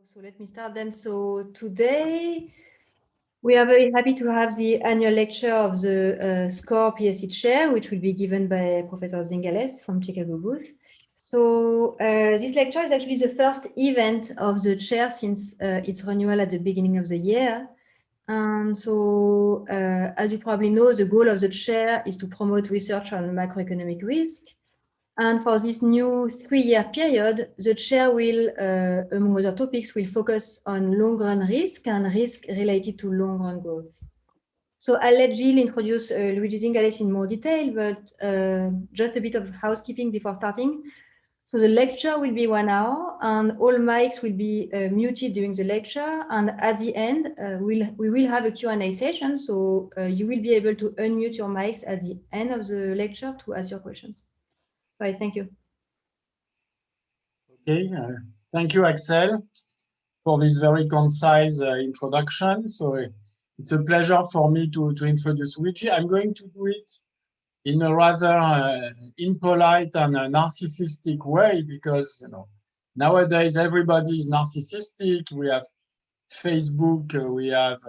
So let me start then. So today we are very happy to have the annual lecture of the SCOR PSC chair, which will be given by Professor Zingales from Chicago booth. So this lecture is actually the first event of the chair since its renewal at the beginning of the year. And so, as you probably know, the goal of the chair is to promote research on macroeconomic risk. And for this new 3-year period, the chair will, among other topics, will focus on long-run risk and risk related to long-run growth. So I'll let Gilles introduce Luigi Zingales in more detail, but just a bit of housekeeping before starting. So the lecture will be 1 hour and all mics will be muted during the lecture. And at the end, we will have a Q&A session. So you will be able to unmute your mics at the end of the lecture to ask your questions. Right, thank you. Okay, thank you, Axelle, for this very concise introduction. So it's a pleasure for me to introduce Luigi. I'm going to do it in a rather impolite and narcissistic way because, you know, nowadays everybody is narcissistic. We have Facebook, we have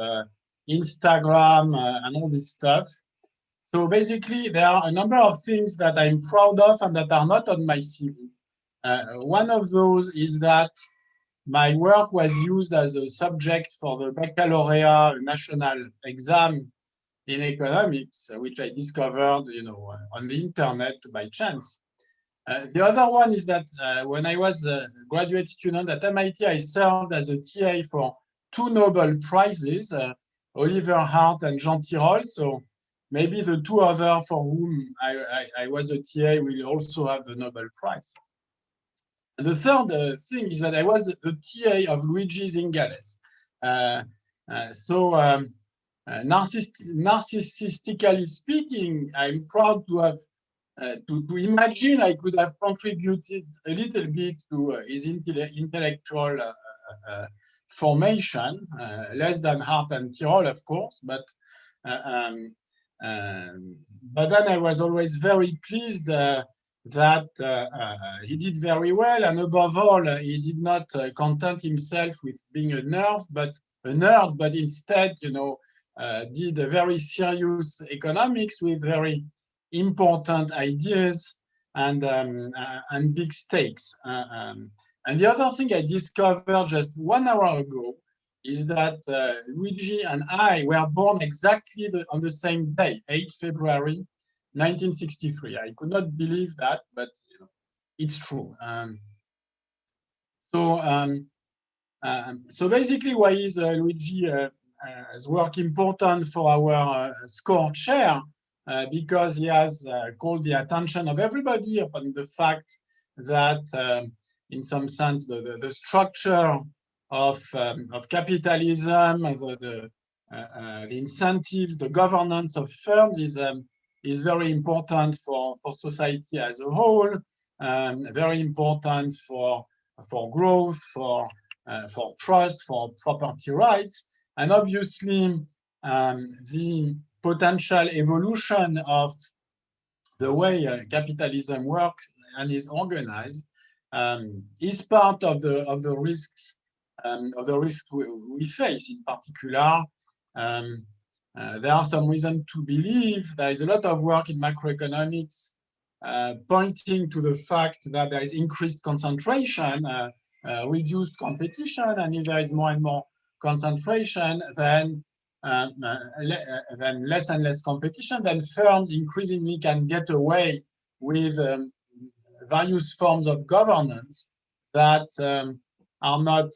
Instagram, and all this stuff. So basically, there are a number of things that I'm proud of and that are not on my CV. One of those is that my work was used as a subject for the baccalaureate national exam in economics, which I discovered, you know, on the internet by chance. The other one is that when I was a graduate student at MIT, I served as a TA for 2 Nobel Prizes, Oliver Hart and Jean Tirole. So maybe the 2 others for whom I was a TA will also have the Nobel Prize. And the third thing is that I was a TA of Luigi Zingales. Narcissistically speaking, I'm proud to have to imagine I could have contributed a little bit to his intellectual formation, less than Hart and Tirole, of course, but then I was always very pleased that he did very well, and above all, he did not content himself with being a nerd, but instead, you know, did a very serious economics with very important ideas and big stakes. And the other thing I discovered just 1 hour ago is that Luigi and I were born exactly on the same day, 8 February 1963. I could not believe that, but you know, it's true. So basically, why is Luigi's work important for our SCOR chair? Because he has called the attention of everybody upon the fact that, in some sense, the structure of capitalism, the incentives, the governance of firms is very important for society as a whole, very important for growth, for trust, for property rights, and obviously the potential evolution of the way capitalism works and is organized is part of the risks we face. In particular, there are some reasons to believe there is a lot of work in macroeconomics pointing to the fact that there is increased concentration, reduced competition, and if there is more and more concentration, then less and less competition, then firms increasingly can get away with various forms of governance that are not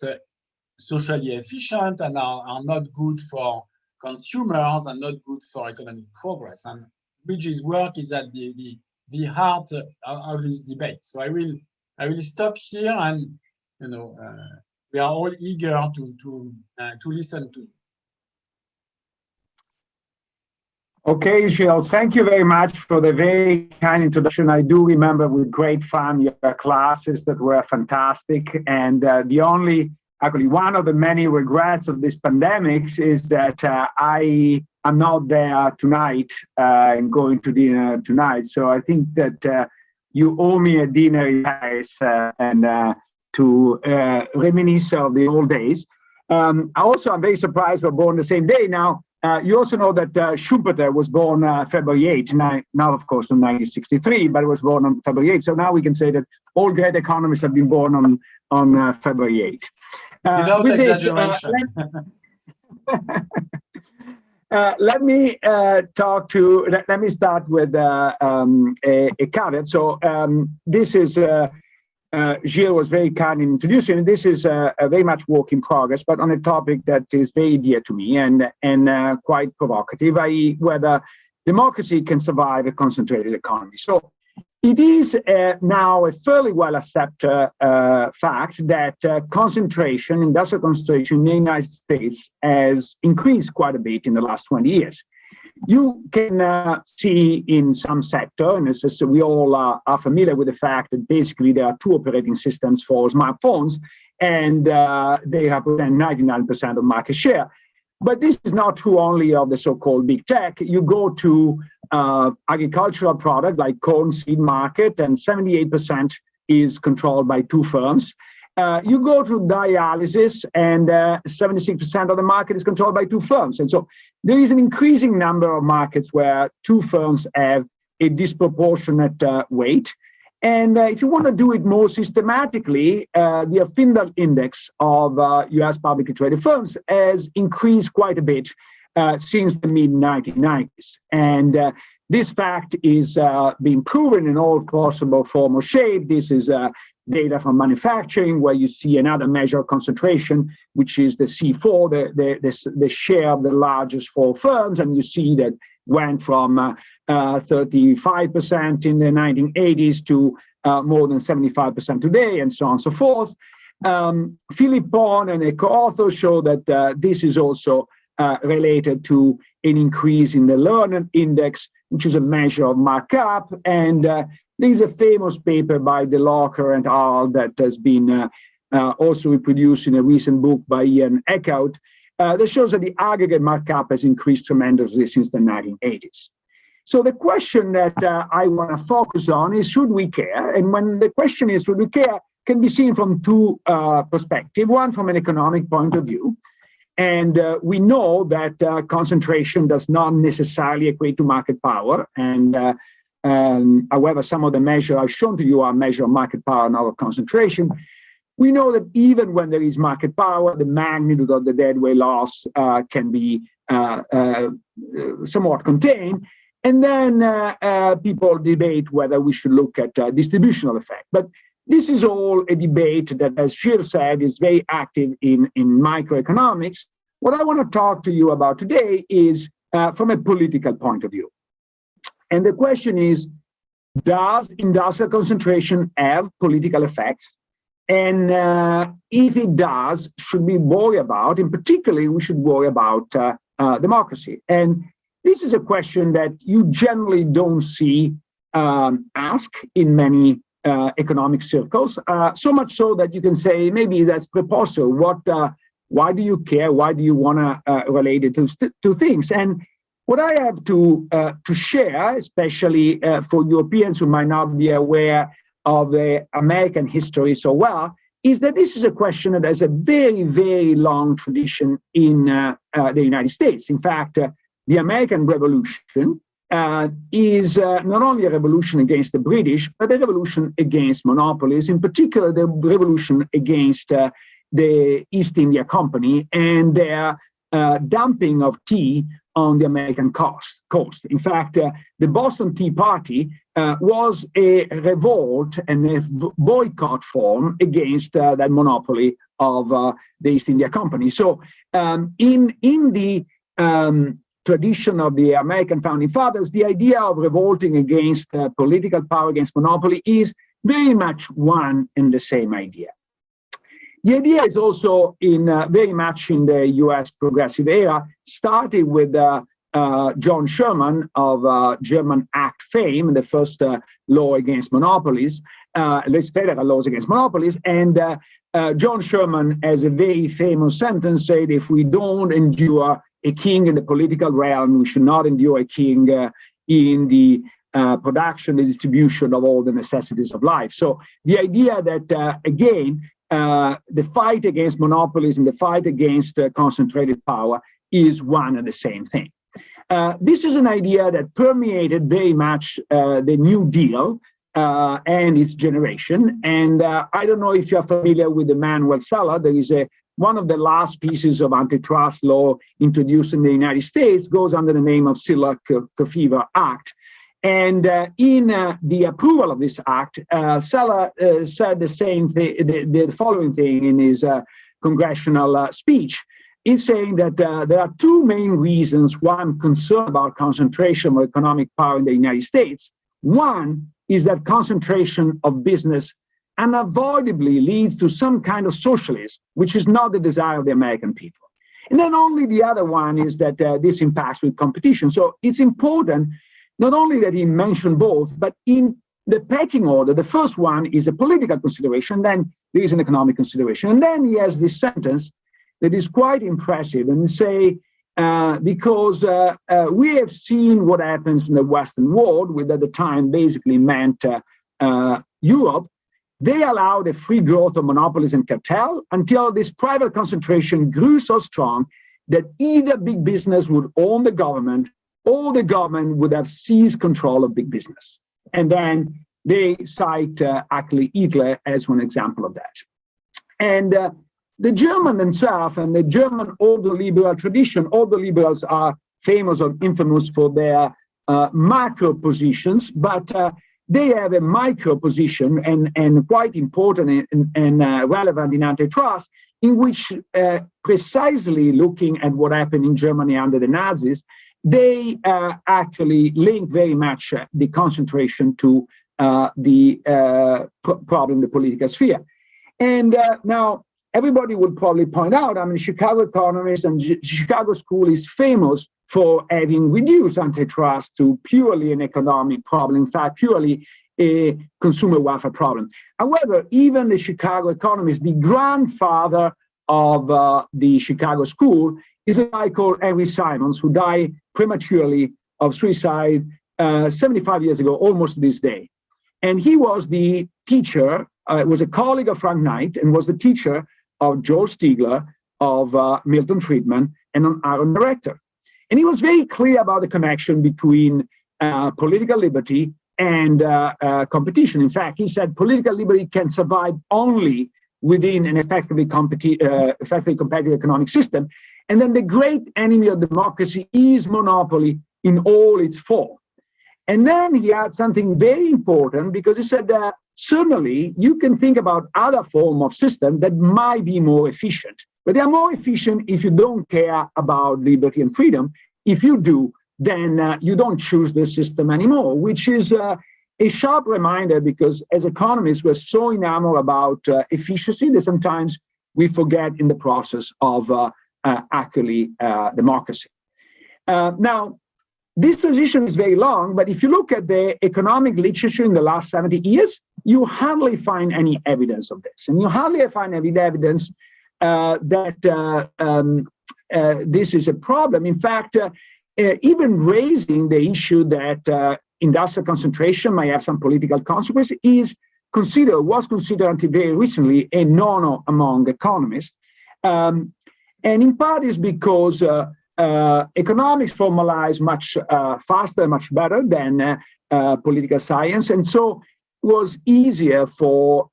socially efficient and are not good for consumers and not good for economic progress. And Luigi's work is at the heart of this debate. So I will stop here, and you know we are all eager to listen to you. Okay, Gilles, thank you very much for the very kind introduction. I do remember with great fun your classes that were fantastic. And actually one of the many regrets of this pandemic is that I am not there tonight and going to dinner tonight. So I think that you owe me a dinner in Paris, and to reminisce of the old days. I'm very surprised we're born the same day. Now, you also know that Schumpeter was born February 8th, now of course in 1963, but was born on February 8th. So now we can say that all great economists have been born on February 8th. Without exaggeration. Let me start with a caveat. So this is Gilles was very kind in introducing. This is a very much work in progress, but on a topic that is very dear to me and quite provocative, i.e., whether democracy can survive a concentrated economy. So it is now a fairly well-accepted fact that industrial concentration in the United States has increased quite a bit in the last 20 years. You can see in some sector, and we all are familiar with the fact that basically there are two operating systems for smartphones, and they represent 99% of market share. But this is not true only of the so-called big tech. You go to agricultural product like corn seed market, and 78% is controlled by two firms. You go to dialysis, and 76% of the market is controlled by two firms. And so there is an increasing number of markets where two firms have a disproportionate weight. And if you want to do it more systematically, the Affindle index of US publicly traded firms has increased quite a bit since the mid-1990s. And this fact is being proven in all possible form or shape. This is data from manufacturing, where you see another measure of concentration, which is the C4, the share of the largest four firms. And you see that went from 35% in the 1980s to more than 75% today, and so on and so forth. Philip Pond and a co-author show that this is also related to an increase in the Lerner index, which is a measure of markup. And there's a famous paper by DeLocker and al. That has been also reproduced in a recent book by Ian Eckhout that shows that the aggregate markup has increased tremendously since the 1980s. So the question that I want to focus on is, should we care? And when the question is, should we care, can be seen from two perspectives. One, from an economic point of view. And we know that concentration does not necessarily equate to market power. And however, some of the measures I've shown to you are measure of market power, not of concentration. We know that even when there is market power, the magnitude of the deadweight loss can be somewhat contained. And then people debate whether we should look at distributional effect. But this is all a debate that, as Gilles said, is very active in microeconomics. What I want to talk to you about today is from a political point of view. And the question is, does industrial concentration have political effects? And if it does, should we worry about, and particularly we should worry about democracy? And this is a question that you generally don't see asked in many economic circles, so much so that you can say, maybe that's preposterous. Why do you care? Why do you want to relate it to things? And what I have to share, especially for Europeans who might not be aware of the American history so well, is that this is a question that has a very, very long tradition in the United States. In fact, the American Revolution is not only a revolution against the British, but a revolution against monopolies, in particular the revolution against the East India Company and their dumping of tea on the American coast. In fact, the Boston Tea Party was a revolt and a boycott form against that monopoly of the East India Company. So in the tradition of the American founding fathers, the idea of revolting against political power, against monopoly, is very much one and the same idea. The idea is also very much in the US progressive era, started with John Sherman of German Act fame, the first law against monopolies, federal laws against monopolies. And John Sherman has a very famous sentence, said, if we don't endure a king in the political realm, we should not endure a king in the production and distribution of all the necessities of life. So the idea that, again, the fight against monopolies and the fight against concentrated power is one and the same thing. This is an idea that permeated very much the New Deal and its generation. And I don't know if you're familiar with the Manuel Sala. There is one of the last pieces of antitrust law introduced in the United States goes under the name of Silla-Kefauver Act. And in the approval of this act, Sala said the same thing, the following thing in his congressional speech. He's saying that there are two main reasons why I'm concerned about concentration of economic power in the United States. One is that concentration of business unavoidably leads to some kind of socialism, which is not the desire of the American people. And then only the other one is that this impacts with competition. So it's important not only that he mentioned both, but in the pecking order, the first one is a political consideration, then there is an economic consideration. And then he has this sentence that is quite impressive and say, because we have seen what happens in the Western world, which at the time basically meant Europe. They allowed a free growth of monopolies and cartel until this private concentration grew so strong that either big business would own the government or the government would have seized control of big business. And then they cite actually Hitler as one example of that. And the German themselves and the German older liberal tradition, older liberals are famous or infamous for their macro positions, but they have a micro position and quite important and relevant in antitrust, in which precisely looking at what happened in Germany under the Nazis, they actually link very much the concentration to the problem in the political sphere. And now everybody would probably point out, I mean, Chicago economists and Chicago School is famous for having reduced antitrust to purely an economic problem, in fact, purely a consumer welfare problem. However, even the Chicago economist, the grandfather of the Chicago School, is a guy called Henry Simons, who died prematurely of suicide 75 years ago, almost this day. And he was the teacher, was a colleague of Frank Knight, and was the teacher of Joel Stiegler, of Milton Friedman, and an Aaron Director. And he was very clear about the connection between political liberty and competition. In fact, he said political liberty can survive only within an effectively competitive economic system. And then the great enemy of democracy is monopoly in all its form. And then he had something very important, because he said that certainly you can think about other forms of system that might be more efficient, but they are more efficient if you don't care about liberty and freedom. If you do, then you don't choose the system anymore, which is a sharp reminder, because as economists, we're so enamored about efficiency that sometimes we forget in the process of actually democracy. Now, this transition is very long, but if you look at the economic literature in the last 70 years, you hardly find any evidence of this. And you hardly find any evidence that this is a problem. In fact, even raising the issue that industrial concentration might have some political consequences was considered until very recently a no-no among economists. And in part is because economics formalize much faster, much better than political science. And so it was easier for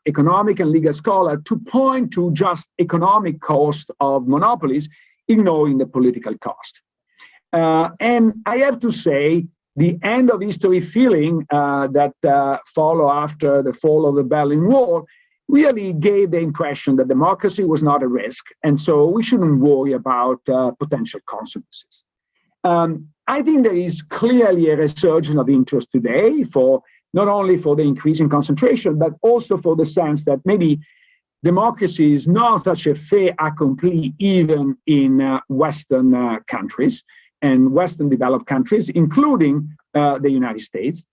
economic and legal scholars to point to just economic cost of monopolies, ignoring the political cost. And I have to say, the end of history feeling that followed after the fall of the Berlin Wall really gave the impression that democracy was not a risk, and so we shouldn't worry about potential consequences. I think there is clearly a resurgence of interest today for not only for the increase in concentration, but also for the sense that maybe democracy is not such a fait accompli even in Western countries and Western developed countries, including the United States.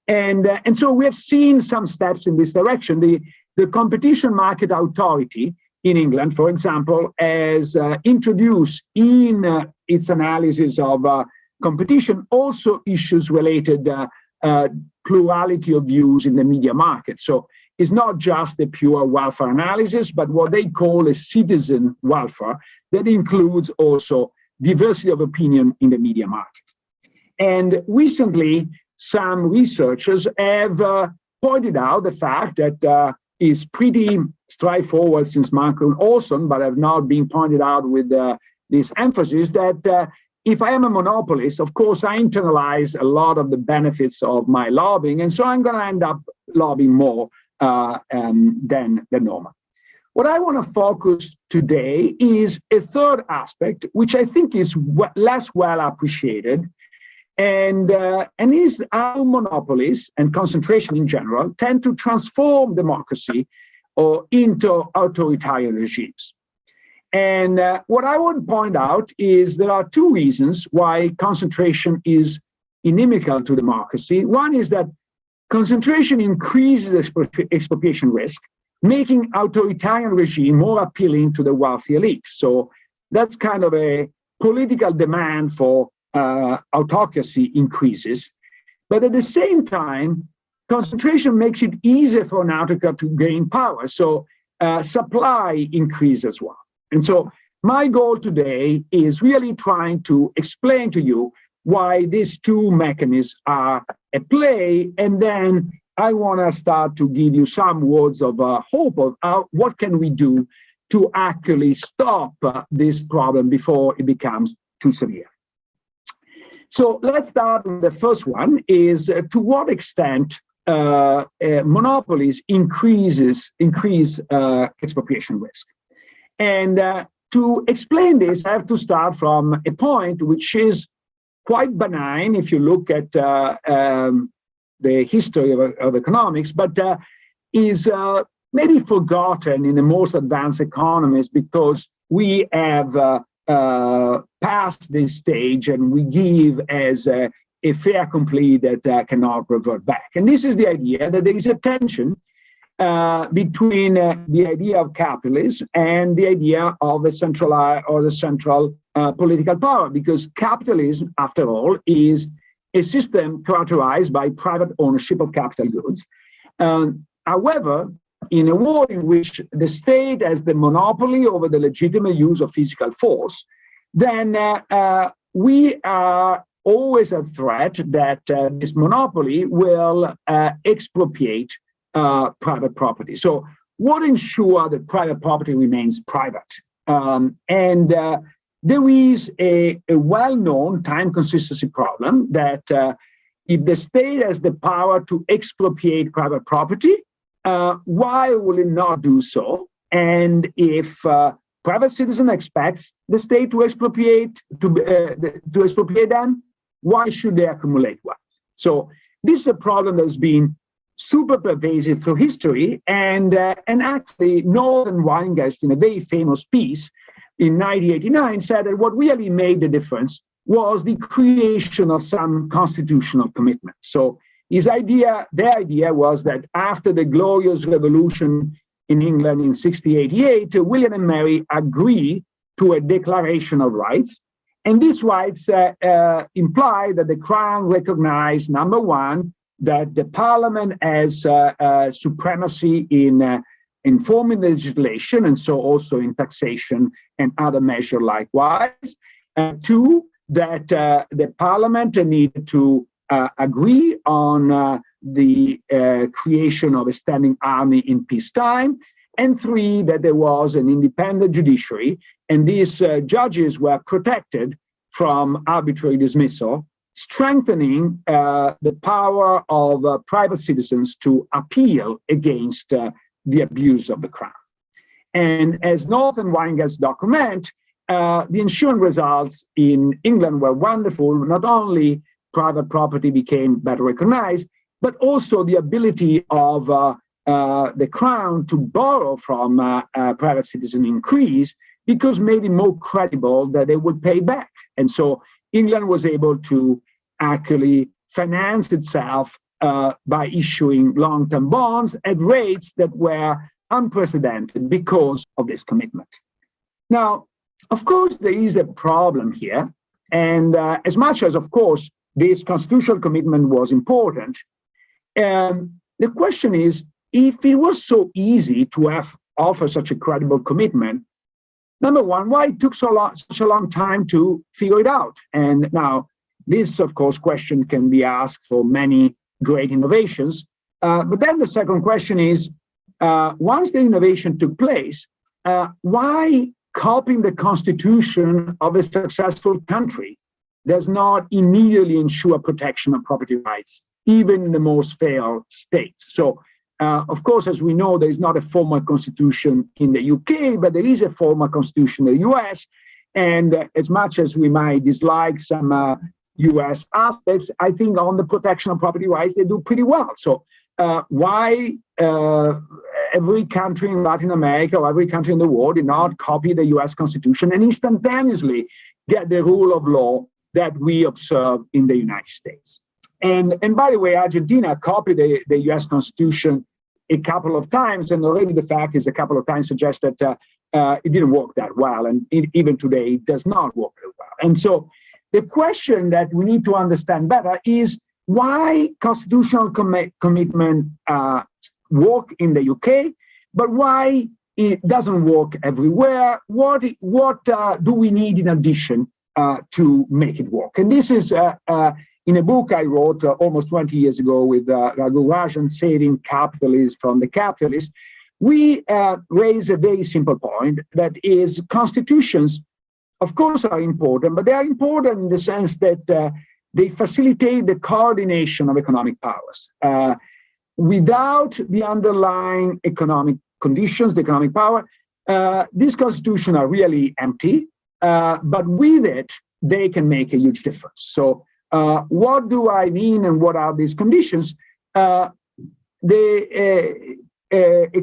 And so we have seen some steps in this direction. The Competition Market Authority in England, for example, has introduced in its analysis of competition also issues related plurality of views in the media market. So is not just a pure welfare analysis, but what they call a citizen welfare that includes also diversity of opinion in the media market. And recently, some researchers have pointed out the fact that is pretty straightforward since Marco and Olson, but have not been pointed out with this emphasis that if I am a monopolist, of course, I internalize a lot of the benefits of my lobbying, and so I'm going to end up lobbying more than normal. What I want to focus today is a third aspect, which I think is less well appreciated, and is how monopolies and concentration in general tend to transform democracy or into authoritarian regimes. And what I would point out is there are two reasons why concentration is inimical to democracy. One is that concentration increases expropriation risk, making authoritarian regime more appealing to the wealthy elite. So that's kind of a political demand for autocracy increases. But at the same time, concentration makes it easier for an autocrat to gain power. So supply increases as well. And so my goal today is really trying to explain to you why these two mechanisms are at play. And then I want to start to give you some words of hope of what can we do to actually stop this problem before it becomes too severe. So let's start with the first one is to what extent monopolies increase expropriation risk. And to explain this, I have to start from a point which is quite benign if you look at the history of economics, but is maybe forgotten in the most advanced economies because we have passed this stage and we give as a fait accompli that cannot revert back. And this is the idea that there is a tension between the idea of capitalism and the idea of a centralized or the central political power, because capitalism, after all, is a system characterized by private ownership of capital goods. However, in a world in which the state has the monopoly over the legitimate use of physical force, then we are always a threat that this monopoly will expropriate private property. So what ensures that private property remains private? There is a well-known time consistency problem that if the state has the power to expropriate private property, why will it not do so? And if private citizen expects the state to expropriate them, why should they accumulate wealth? So this is a problem that's been super pervasive through history, and actually Northern Weingast, in a very famous piece in 1989, said that what really made the difference was the creation of some constitutional commitment. So their idea was that after the Glorious Revolution in England in 1688, William and Mary agreed to a Declaration of Rights, and these rights imply that the Crown recognized, number one, that the Parliament has supremacy in forming legislation, and so also in taxation and other measures likewise. Two, that the Parliament needed to agree on the creation of a standing army in peacetime. And three, that there was an independent judiciary, and these judges were protected from arbitrary dismissal, strengthening the power of private citizens to appeal against the abuse of the crown. And as Northern Weingast document, the ensuing results in England were wonderful. Not only private property became better recognized, but also the ability of the crown to borrow from private citizens increased, because made it more credible that they would pay back. And so England was able to actually finance itself by issuing long-term bonds at rates that were unprecedented because of this commitment. Now, of course, there is a problem here. And as much as, of course, this constitutional commitment was important, the question is, if it was so easy to offer such a credible commitment, number one, why it took such a long time to figure it out? And now, this, of course, question can be asked for many great innovations. But then the second question is, once the innovation took place, why copying the constitution of a successful country does not immediately ensure protection of property rights, even in the most failed states? So, of course, as we know, there is not a formal constitution in the UK, but there is a formal constitution in the US. And as much as we might dislike some US aspects, I think on the protection of property rights, they do pretty well. So why every country in Latin America or every country in the world did not copy the US Constitution and instantaneously get the rule of law that we observe in the United States? And by the way, Argentina copied the US Constitution a couple of times, and already the fact is a couple of times suggests that it didn't work that well, and even today it does not work very well. And so the question that we need to understand better is why constitutional commitment work in the UK, but why it doesn't work everywhere. What do we need in addition to make it work? And this is in a book I wrote almost 20 years ago with Raghu Rajan, Saving Capitalism from the Capitalists. We raise a very simple point, that is, constitutions, of course, are important, but they are important in the sense that they facilitate the coordination of economic powers. Without the underlying economic conditions, the economic power, these constitutions are really empty, but with it, they can make a huge difference. So what do I mean, and what are these conditions? A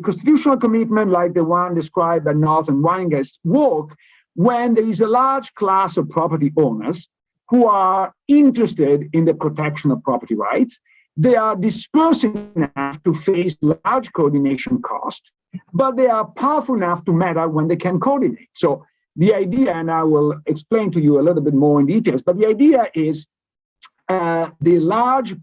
constitutional commitment like the one described by Northern Weingast work when there is a large class of property owners who are interested in the protection of property rights. They are dispersed enough to face large coordination costs, but they are powerful enough to matter when they can coordinate. So the idea, and I will explain to you a little bit more in details, but the idea is the large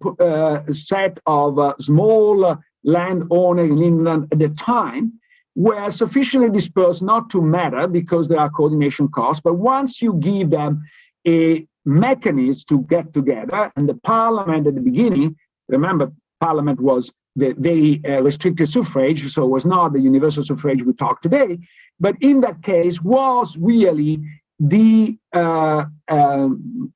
set of small landowners in England at the time were sufficiently dispersed not to matter because there are coordination costs, but once you give them a mechanism to get together, and the parliament at the beginning, remember, parliament was the very restricted suffrage, so it was not the universal suffrage we talk today, but in that case was really the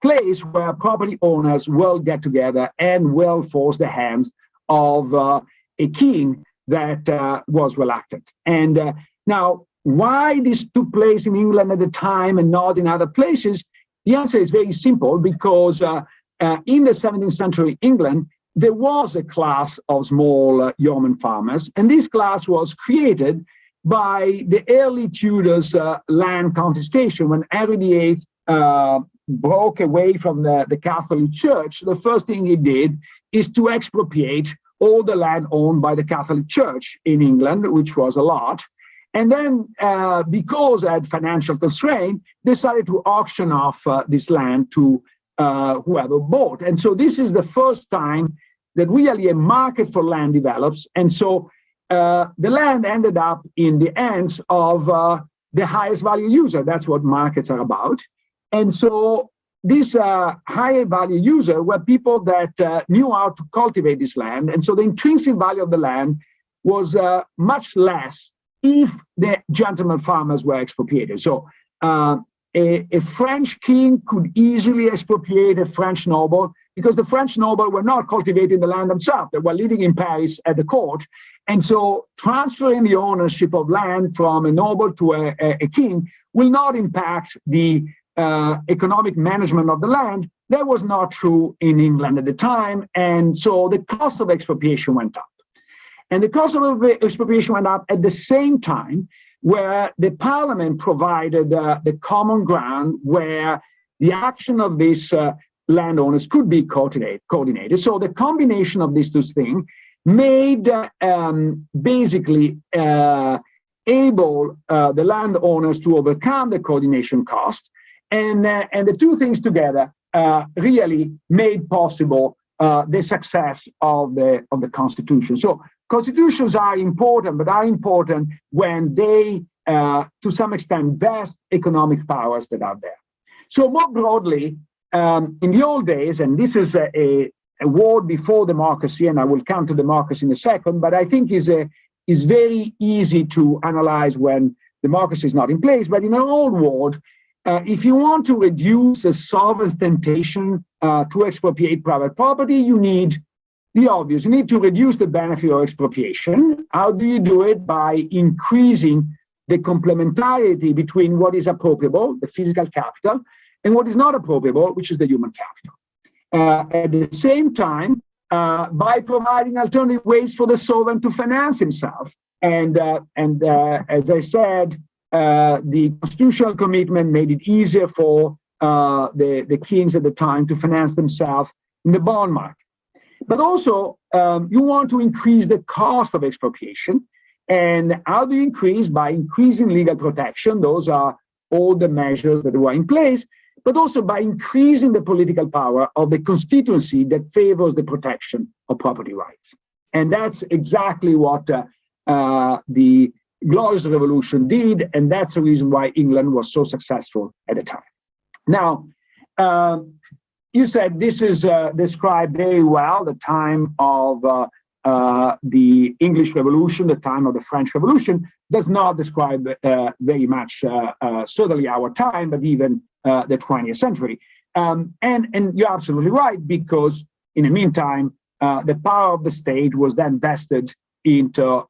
place where property owners will get together and will force the hands of a king that was reluctant. And now, why this took place in England at the time and not in other places? The answer is very simple, because in the 17th century England, there was a class of small yeoman farmers, and this class was created by the early Tudors land confiscation. When Henry VIII broke away from the Catholic Church, the first thing he did is to expropriate all the land owned by the Catholic Church in England, which was a lot. And then, because they had financial constraint, decided to auction off this land to whoever bought. And so this is the first time that really a market for land develops. And so the land ended up in the hands of the highest value user. That's what markets are about. And so these higher value users were people that knew how to cultivate this land. And so the intrinsic value of the land was much less if the gentleman farmers were expropriated. So a French king could easily expropriate a French noble, because the French noble were not cultivating the land themselves. They were living in Paris at the court. And so transferring the ownership of land from a noble to a king will not impact the economic management of the land. That was not true in England at the time. And so the cost of expropriation went up. And the cost of expropriation went up at the same time where the parliament provided the common ground where the action of these landowners could be coordinated. So the combination of these two things made basically able the landowners to overcome the coordination cost. And the two things together really made possible the success of the Constitution. So constitutions are important, but are important when they, to some extent, vest economic powers that are there. So more broadly, in the old days, and this is a world before democracy, and I will come to democracy in a second, but I think is very easy to analyze when democracy is not in place. But in an old world, if you want to reduce a sovereign's temptation to expropriate private property, you need the obvious. You need to reduce the benefit of expropriation. How do you do it? By increasing the complementarity between what is appropriable, the physical capital, and what is not appropriable, which is the human capital. At the same time, by providing alternative ways for the sovereign to finance himself. And as I said, the constitutional commitment made it easier for the kings at the time to finance themselves in the bond market. But also, you want to increase the cost of expropriation. And how do you increase? By increasing legal protection. Those are all the measures that were in place, but also by increasing the political power of the constituency that favors the protection of property rights. And that's exactly what the Glorious Revolution did, and that's the reason why England was so successful at the time. Now, you said this is described very well, the time of the English Revolution, the time of the French Revolution, does not describe very much, certainly our time, but even the 20th century. And you're absolutely right, because in the meantime, the power of the state was then vested into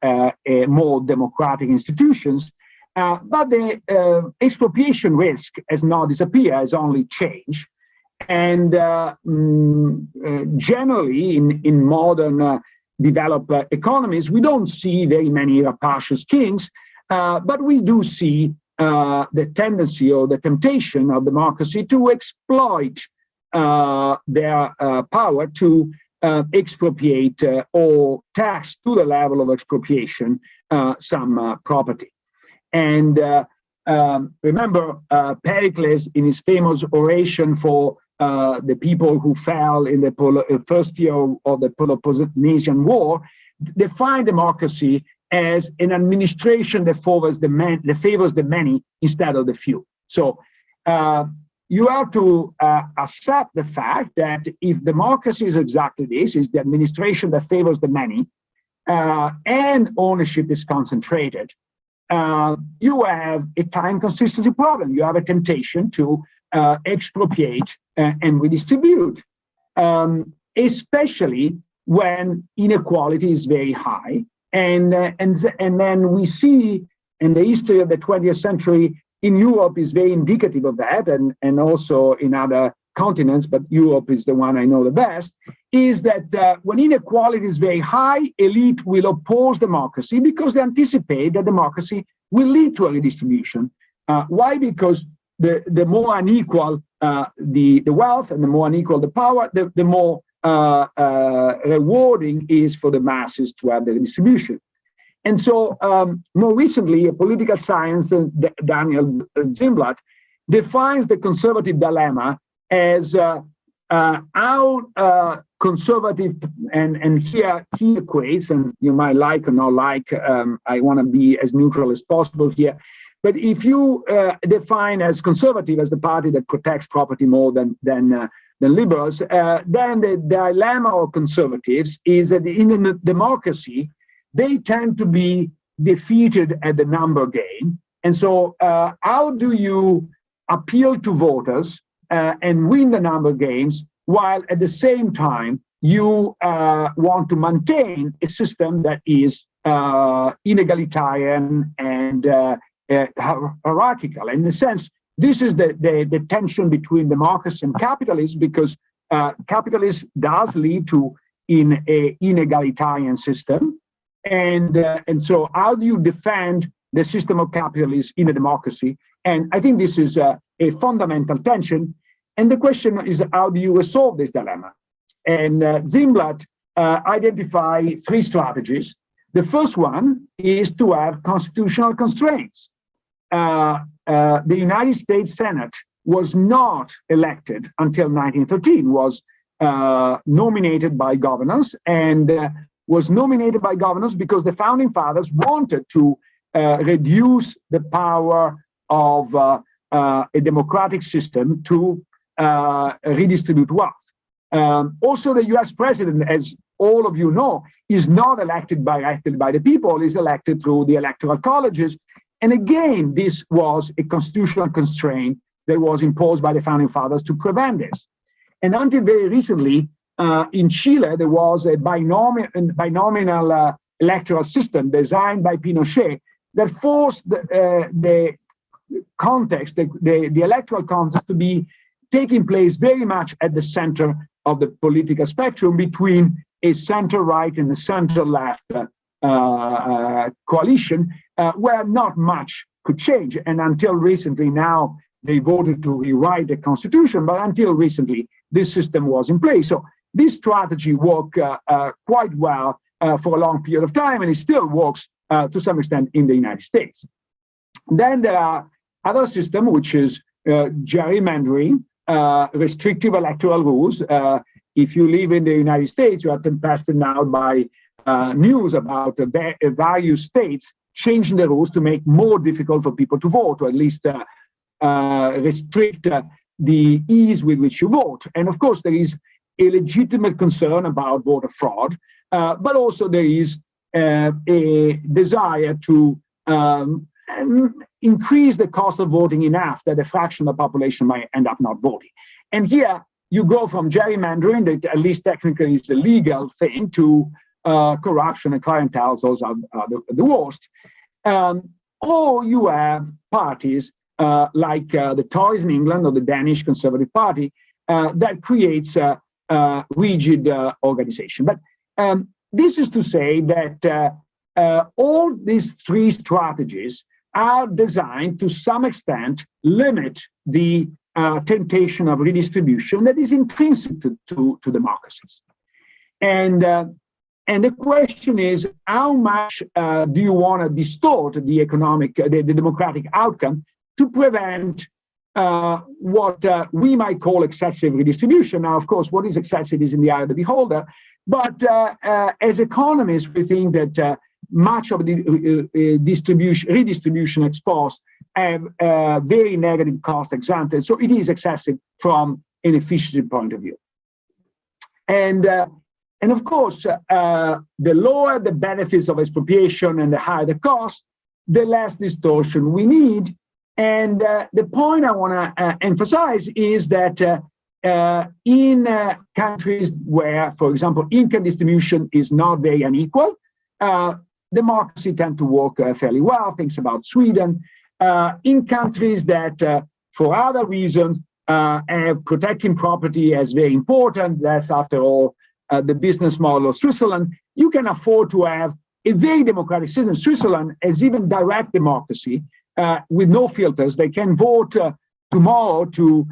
more democratic institutions, but the expropriation risk has not disappeared, has only changed. And generally, in modern developed economies, we don't see very many rapacious kings, but we do see the tendency or the temptation of democracy to exploit their power to expropriate or tax to the level of expropriation some property. And remember Pericles in his famous oration for the people who fell in the first year of the Peloponnesian War, defined democracy as an administration that favors the many instead of the few. So you have to accept the fact that if democracy is exactly this, is the administration that favors the many, and ownership is concentrated, you have a time consistency problem. You have a temptation to expropriate and redistribute, especially when inequality is very high. And then we see in the history of the 20th century in Europe is very indicative of that, and also in other continents, but Europe is the one I know the best, is that when inequality is very high, elite will oppose democracy because they anticipate that democracy will lead to a redistribution. Why? Because the more unequal the wealth and the more unequal the power, the more rewarding is for the masses to have the redistribution. And so more recently, a political science, Daniel Zimblad, defines the conservative dilemma as how conservative, and here he equates, and you might like or not like, I want to be as neutral as possible here, but if you define as conservative as the party that protects property more than liberals, then the dilemma of conservatives is that in a democracy, they tend to be defeated at the number game. And so how do you appeal to voters and win the number games, while at the same time you want to maintain a system that is inegalitarian and hierarchical? In a sense, this is the tension between democracy and capitalism, because capitalism does lead to an inegalitarian system. And so how do you defend the system of capitalism in a democracy? And I think this is a fundamental tension. And the question is, how do you resolve this dilemma? And Zimblad identified three strategies. The first one is to have constitutional constraints. The United States Senate was not elected until 1913, was nominated by governors, and was nominated by governors because the founding fathers wanted to reduce the power of a democratic system to redistribute wealth. Also, the US president, as all of you know, is not elected directly by the people, is elected through the electoral colleges. And again, this was a constitutional constraint that was imposed by the founding fathers to prevent this. And until very recently, in Chile, there was a binomial electoral system designed by Pinochet that forced the context, the electoral context to be taking place very much at the center of the political spectrum between a center-right and a center-left coalition, where not much could change. And until recently, now they voted to rewrite the constitution, but until recently, this system was in place. So this strategy worked quite well for a long period of time, and it still works to some extent in the United States. Then there are other systems, which is gerrymandering, restrictive electoral rules. If you live in the United States, you are tempested now by news about various states changing the rules to make more difficult for people to vote, or at least restrict the ease with which you vote. And of course, there is a legitimate concern about voter fraud, but also there is a desire to increase the cost of voting enough that a fraction of the population might end up not voting. And here you go from gerrymandering, that at least technically is a legal thing, to corruption and clientele. Those are the worst. Or you have parties like the Tories in England or the Danish Conservative Party that creates a rigid organization. But this is to say that all these three strategies are designed to some extent limit the temptation of redistribution that is intrinsic to democracies. And the question is, how much do you want to distort the democratic outcome to prevent what we might call excessive redistribution? Now, of course, what is excessive is in the eye of the beholder. But as economists, we think that much of the redistribution ex post have very negative cost ex ante. So it is excessive from an efficiency point of view. And of course, the lower the benefits of expropriation and the higher the cost, the less distortion we need. And the point I want to emphasize is that in countries where, for example, income distribution is not very unequal, democracy tend to work fairly well. Think about Sweden. In countries that, for other reasons, have protecting property as very important, that's after all the business model of Switzerland, you can afford to have a very democratic system. Switzerland has even direct democracy with no filters. They can vote tomorrow to,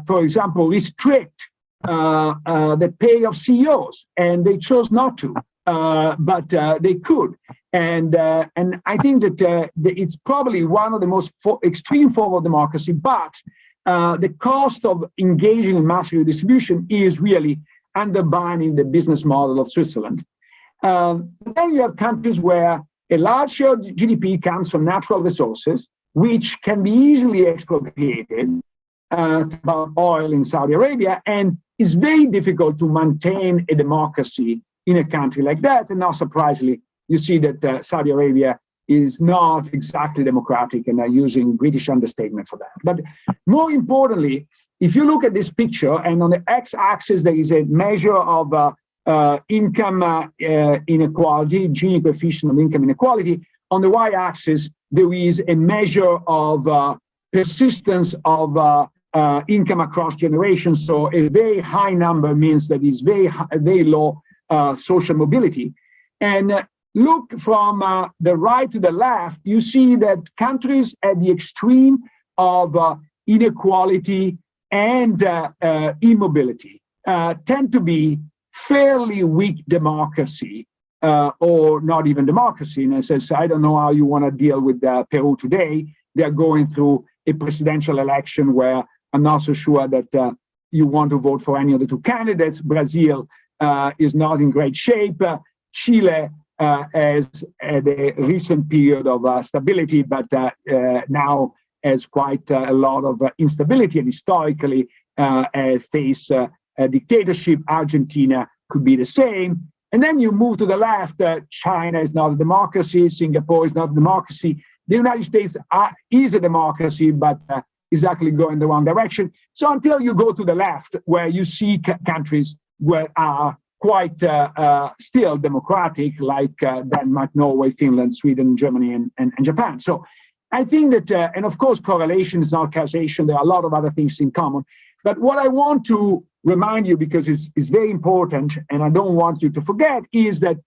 for example, restrict the pay of CEOs, and they chose not to, but they could. And I think that it's probably one of the most extreme forms of democracy, but the cost of engaging in mass redistribution is really undermining the business model of Switzerland. Then you have countries where a large share of GDP comes from natural resources, which can be easily expropriated, about oil in Saudi Arabia, and it's very difficult to maintain a democracy in a country like that. And not surprisingly, you see that Saudi Arabia is not exactly democratic, and are using British understatement for that. But more importantly, if you look at this picture, and on the x-axis there is a measure of income inequality, Gini coefficient of income inequality. On the y-axis, there is a measure of persistence of income across generations. So a very high number means that it's very low social mobility. And look from the right to the left, you see that countries at the extreme of inequality and immobility tend to be fairly weak democracy, or not even democracy. And I says, I don't know how you want to deal with Peru today. They're going through a presidential election where I'm not so sure that you want to vote for any of the two candidates. Brazil is not in great shape. Chile has had a recent period of stability, but now has quite a lot of instability, and historically face a dictatorship. Argentina could be the same. And then you move to the left, China is not a democracy, Singapore is not a democracy. The United States is a democracy, but is actually going the wrong direction. So until you go to the left, where you see countries where are quite still democratic, like Denmark, Norway, Finland, Sweden, Germany, and Japan. So I think that, and of course, correlation is not causation. There are a lot of other things in common. But what I want to remind you, because it's very important, and I don't want you to forget, is that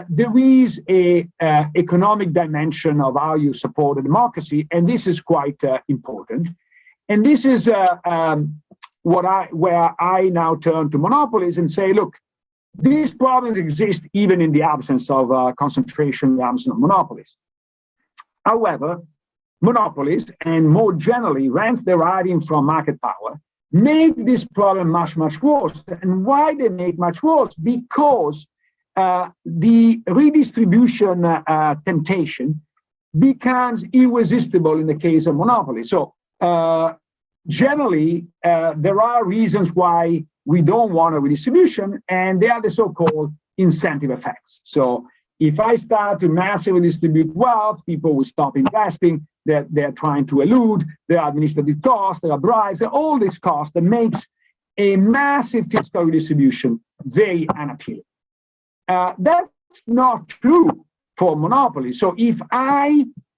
there is a economic dimension of how you support a democracy, and this is quite important. And this is where I now turn to monopolies and say, look, these problems exist even in the absence of concentration, the absence of monopolies. However, monopolies, and more generally, rents deriving from market power, make this problem much, much worse. And why they make much worse? Because the redistribution temptation becomes irresistible in the case of monopoly. So generally, there are reasons why we don't want a redistribution, and they are the so-called incentive effects. So if I start to massively distribute wealth, people will stop investing. They're trying to elude. There are administrative costs, there are bribes, there are all these costs that makes a massive fiscal redistribution very unappealing. That's not true for monopoly. So if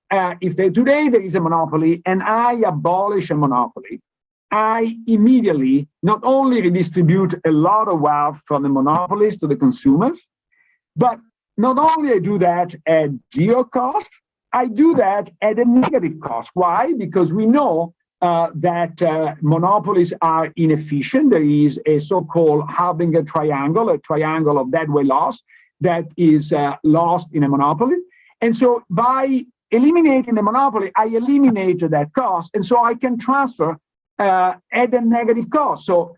today there is a monopoly and I abolish a monopoly, I immediately not only redistribute a lot of wealth from the monopolies to the consumers, but not only I do that at zero cost, I do that at a negative cost. Why? Because we know that monopolies are inefficient. There is a so-called Harbinger triangle, a triangle of deadweight loss that is lost in a monopoly. And so by eliminating the monopoly, I eliminate that cost, and so I can transfer at a negative cost. So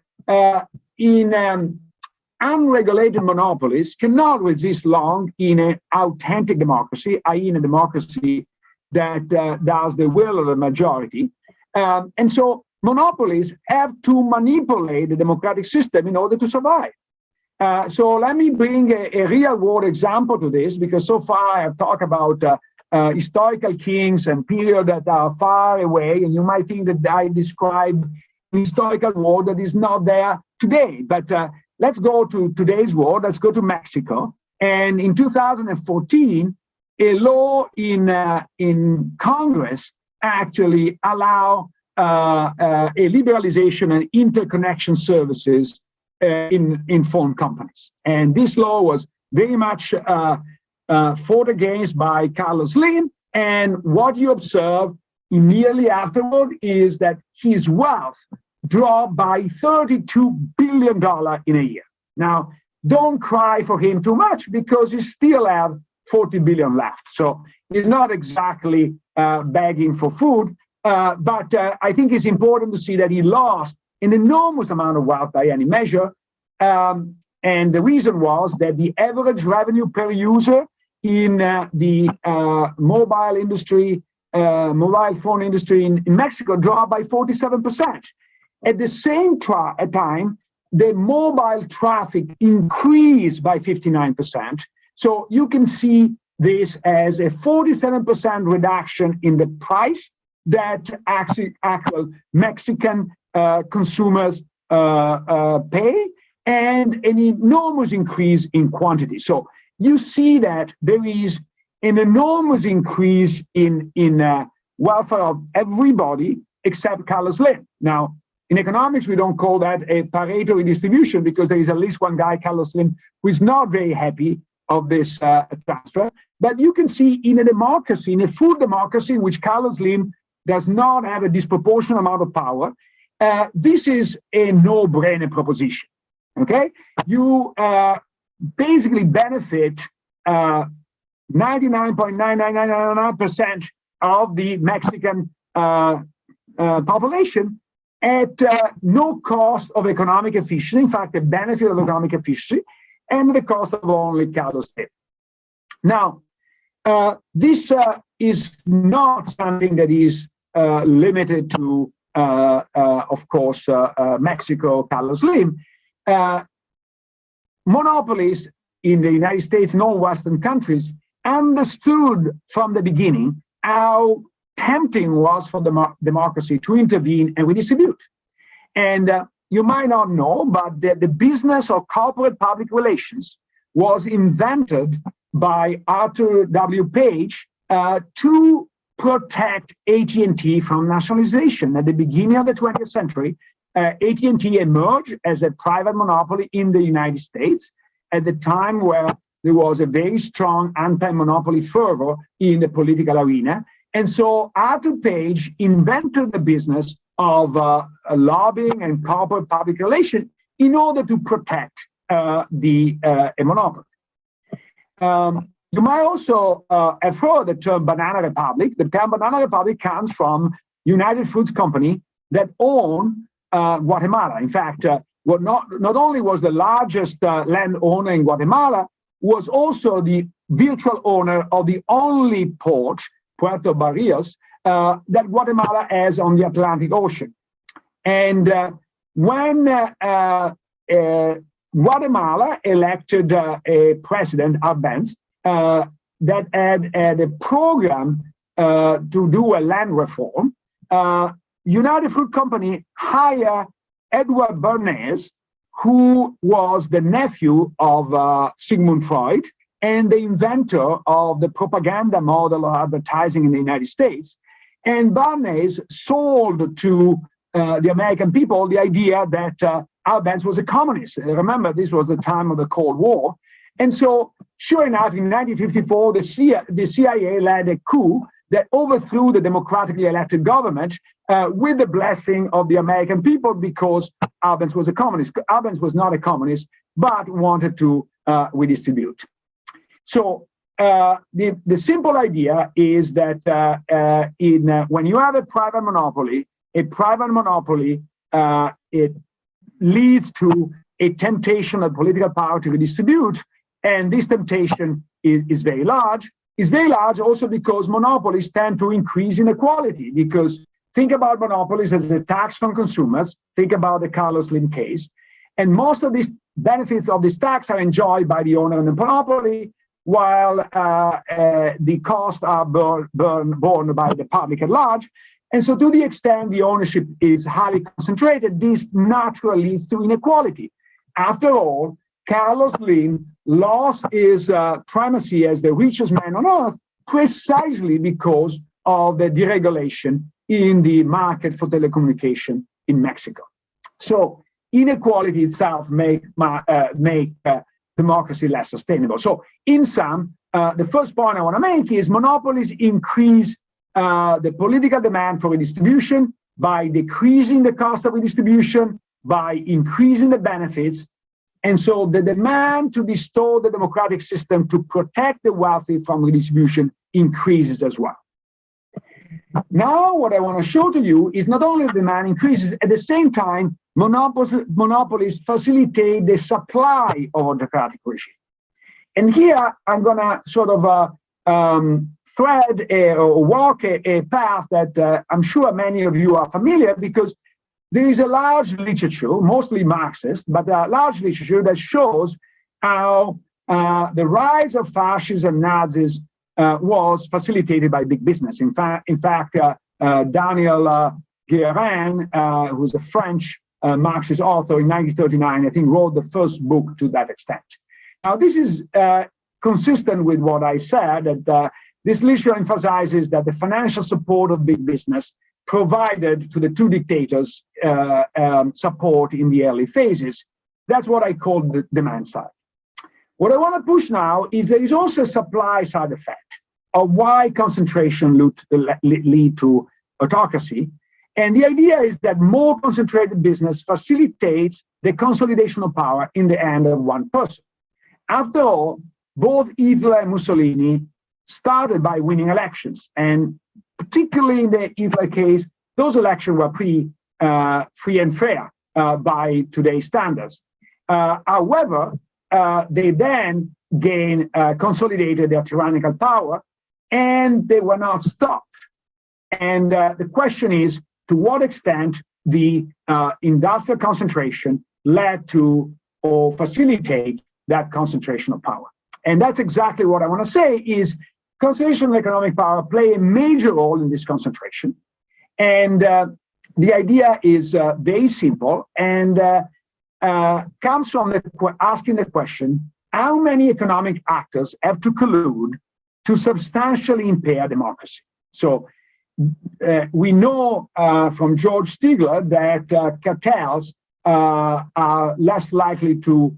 unregulated monopolies cannot resist long in an authentic democracy, i.e. in a democracy that does the will of the majority. And so monopolies have to manipulate the democratic system in order to survive. So let me bring a real-world example to this, because so far I have talked about historical kings and periods that are far away, and you might think that I describe a historical world that is not there today. But let's go to today's world. Let's go to Mexico. And in 2014, a law in Congress actually allow a liberalization and interconnection services in phone companies. And this law was very much fought against by Carlos Slim. And what you observe immediately afterward is that his wealth dropped by $32 billion in a year. Now, don't cry for him too much, because he still have 40 billion left. So he's not exactly begging for food, but I think it's important to see that he lost an enormous amount of wealth by any measure. And the reason was that the average revenue per user in the mobile phone industry in Mexico dropped by 47%. At the same time, the mobile traffic increased by 59%. So you can see this as a 47% reduction in the price that actual Mexican consumers pay, and an enormous increase in quantity. So you see that there is an enormous increase in welfare of everybody except Carlos Slim. Now, in economics, we don't call that a Pareto redistribution, because there is at least one guy, Carlos Slim, who is not very happy of this transfer. But you can see in a democracy, in a full democracy in which Carlos Slim does not have a disproportionate amount of power, this is a no-brainer proposition. Okay, you basically benefit 99.9999% of the Mexican population at no cost of economic efficiency. In fact, the benefit of economic efficiency. and the cost of only Carlos Slim. Now, this is not something that is limited to, of course, Mexico, Carlos Slim. Monopolies in the United States and all Western countries understood from the beginning how tempting was for democracy to intervene and redistribute. And you might not know, but the business of corporate public relations was invented by Arthur W. Page to protect AT&T from nationalization. At the beginning of the 20th century, AT&T emerged as a private monopoly in the United States at the time where there was a very strong anti-monopoly fervor in the political arena. And so Arthur Page invented the business of lobbying and corporate public relations in order to protect a monopoly. You might also have heard the term banana republic. The term banana republic comes from United Fruits Company that owned Guatemala. In fact, not only was the largest landowner in Guatemala, was also the virtual owner of the only port, Puerto Barrios, that Guatemala has on the Atlantic Ocean. And when Guatemala elected a president, Arbenz, that had a program to do a land reform, United Fruit Company hired Edward Bernays, who was the nephew of Sigmund Freud and the inventor of the propaganda model of advertising in the United States. And Bernays sold to the American people the idea that Arbenz was a communist. Remember, this was the time of the Cold War. And so, sure enough, in 1954, the CIA led a coup that overthrew the democratically elected government with the blessing of the American people, because Arbenz was a communist. Arbenz was not a communist, but wanted to redistribute. So the simple idea is that when you have a private monopoly, it leads to a temptation of political power to redistribute, and this temptation is very large. It's very large also because monopolies tend to increase inequality, because think about monopolies as a tax on consumers. Think about the Carlos Slim case. And most of these benefits of this tax are enjoyed by the owner of the monopoly, while the costs are borne by the public at large. And so to the extent the ownership is highly concentrated, this naturally leads to inequality. After all, Carlos Slim lost his primacy as the richest man on earth precisely because of the deregulation in the market for telecommunication in Mexico. So inequality itself make democracy less sustainable. So in sum, the first point I want to make is monopolies increase the political demand for redistribution by decreasing the cost of redistribution, by increasing the benefits. And so the demand to distort the democratic system to protect the wealthy from redistribution increases as well. Now, what I want to show to you is not only the demand increases, at the same time, monopolies facilitate the supply of autocratic regime. And here, I'm going to sort of walk a path that I'm sure many of you are familiar, because there is a large literature, mostly Marxist, but a large literature that shows how the rise of fascism and Nazis was facilitated by big business. In fact, Daniel Guérin, who's a French Marxist author, in 1939, I think, wrote the first book to that extent. Now, this is consistent with what I said, that this literature emphasizes that the financial support of big business provided to the two dictators support in the early phases. That's what I call the demand side. What I want to push now is there is also a supply side effect of why concentration lead to autocracy. And the idea is that more concentrated business facilitates the consolidation of power in the hand of one person. After all, both Hitler and Mussolini started by winning elections. And particularly in the Hitler case, those elections were pretty free and fair by today's standards. However, they then consolidated their tyrannical power, and they were not stopped. And the question is, to what extent the industrial concentration led to or facilitate that concentration of power. And that's exactly what I want to say is concentration of economic power play a major role in this concentration. And the idea is very simple and comes from asking the question, how many economic actors have to collude to substantially impair democracy? So we know from George Stigler that cartels are less likely to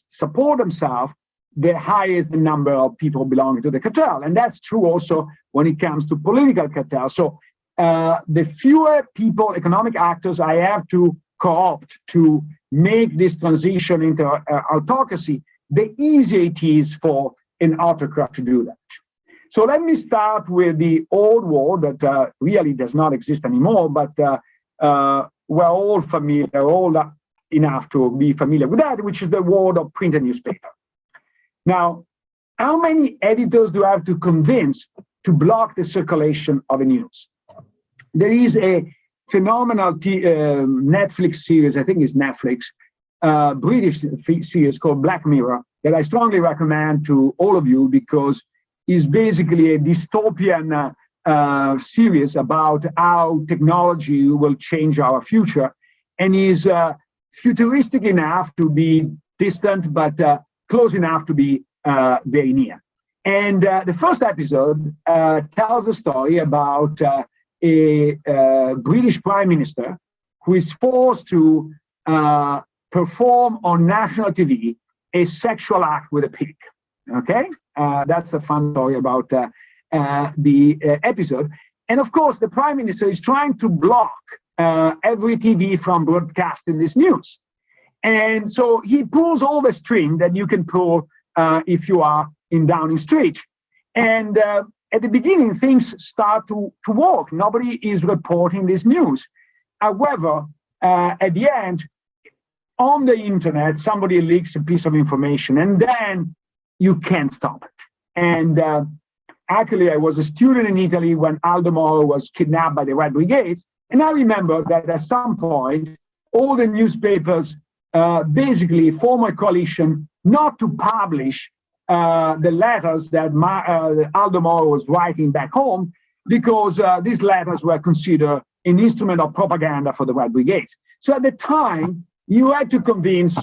support themselves the higher is the number of people belonging to the cartel. And that's true also when it comes to political cartels. So the fewer people, economic actors I have to co-opt to make this transition into autocracy, the easier it is for an autocrat to do that. So let me start with the old world that really does not exist anymore, but we're all familiar, old enough to be familiar with that, which is the world of printed newspaper. Now, how many editors do I have to convince to block the circulation of a news? There is a phenomenal Netflix series, I think it's Netflix, British series called Black Mirror, that I strongly recommend to all of you because it's basically a dystopian series about how technology will change our future, and is futuristic enough to be distant, but close enough to be very near. And the first episode tells a story about a British prime minister who is forced to perform on national TV a sexual act with a pig. Okay, that's a fun story about the episode. And of course, the prime minister is trying to block every TV from broadcasting this news. And so he pulls all the string that you can pull if you are in Downing Street. And at the beginning, things start to work. Nobody is reporting this news. However, at the end, on the internet, somebody leaks a piece of information, and then you can't stop it. And actually, I was a student in Italy when Aldo Moro was kidnapped by the Red Brigades. And I remember that at some point, all the newspapers basically form a coalition not to publish the letters that Aldo Moro was writing back home, because these letters were considered an instrument of propaganda for the Red Brigades. So at the time, you had to convince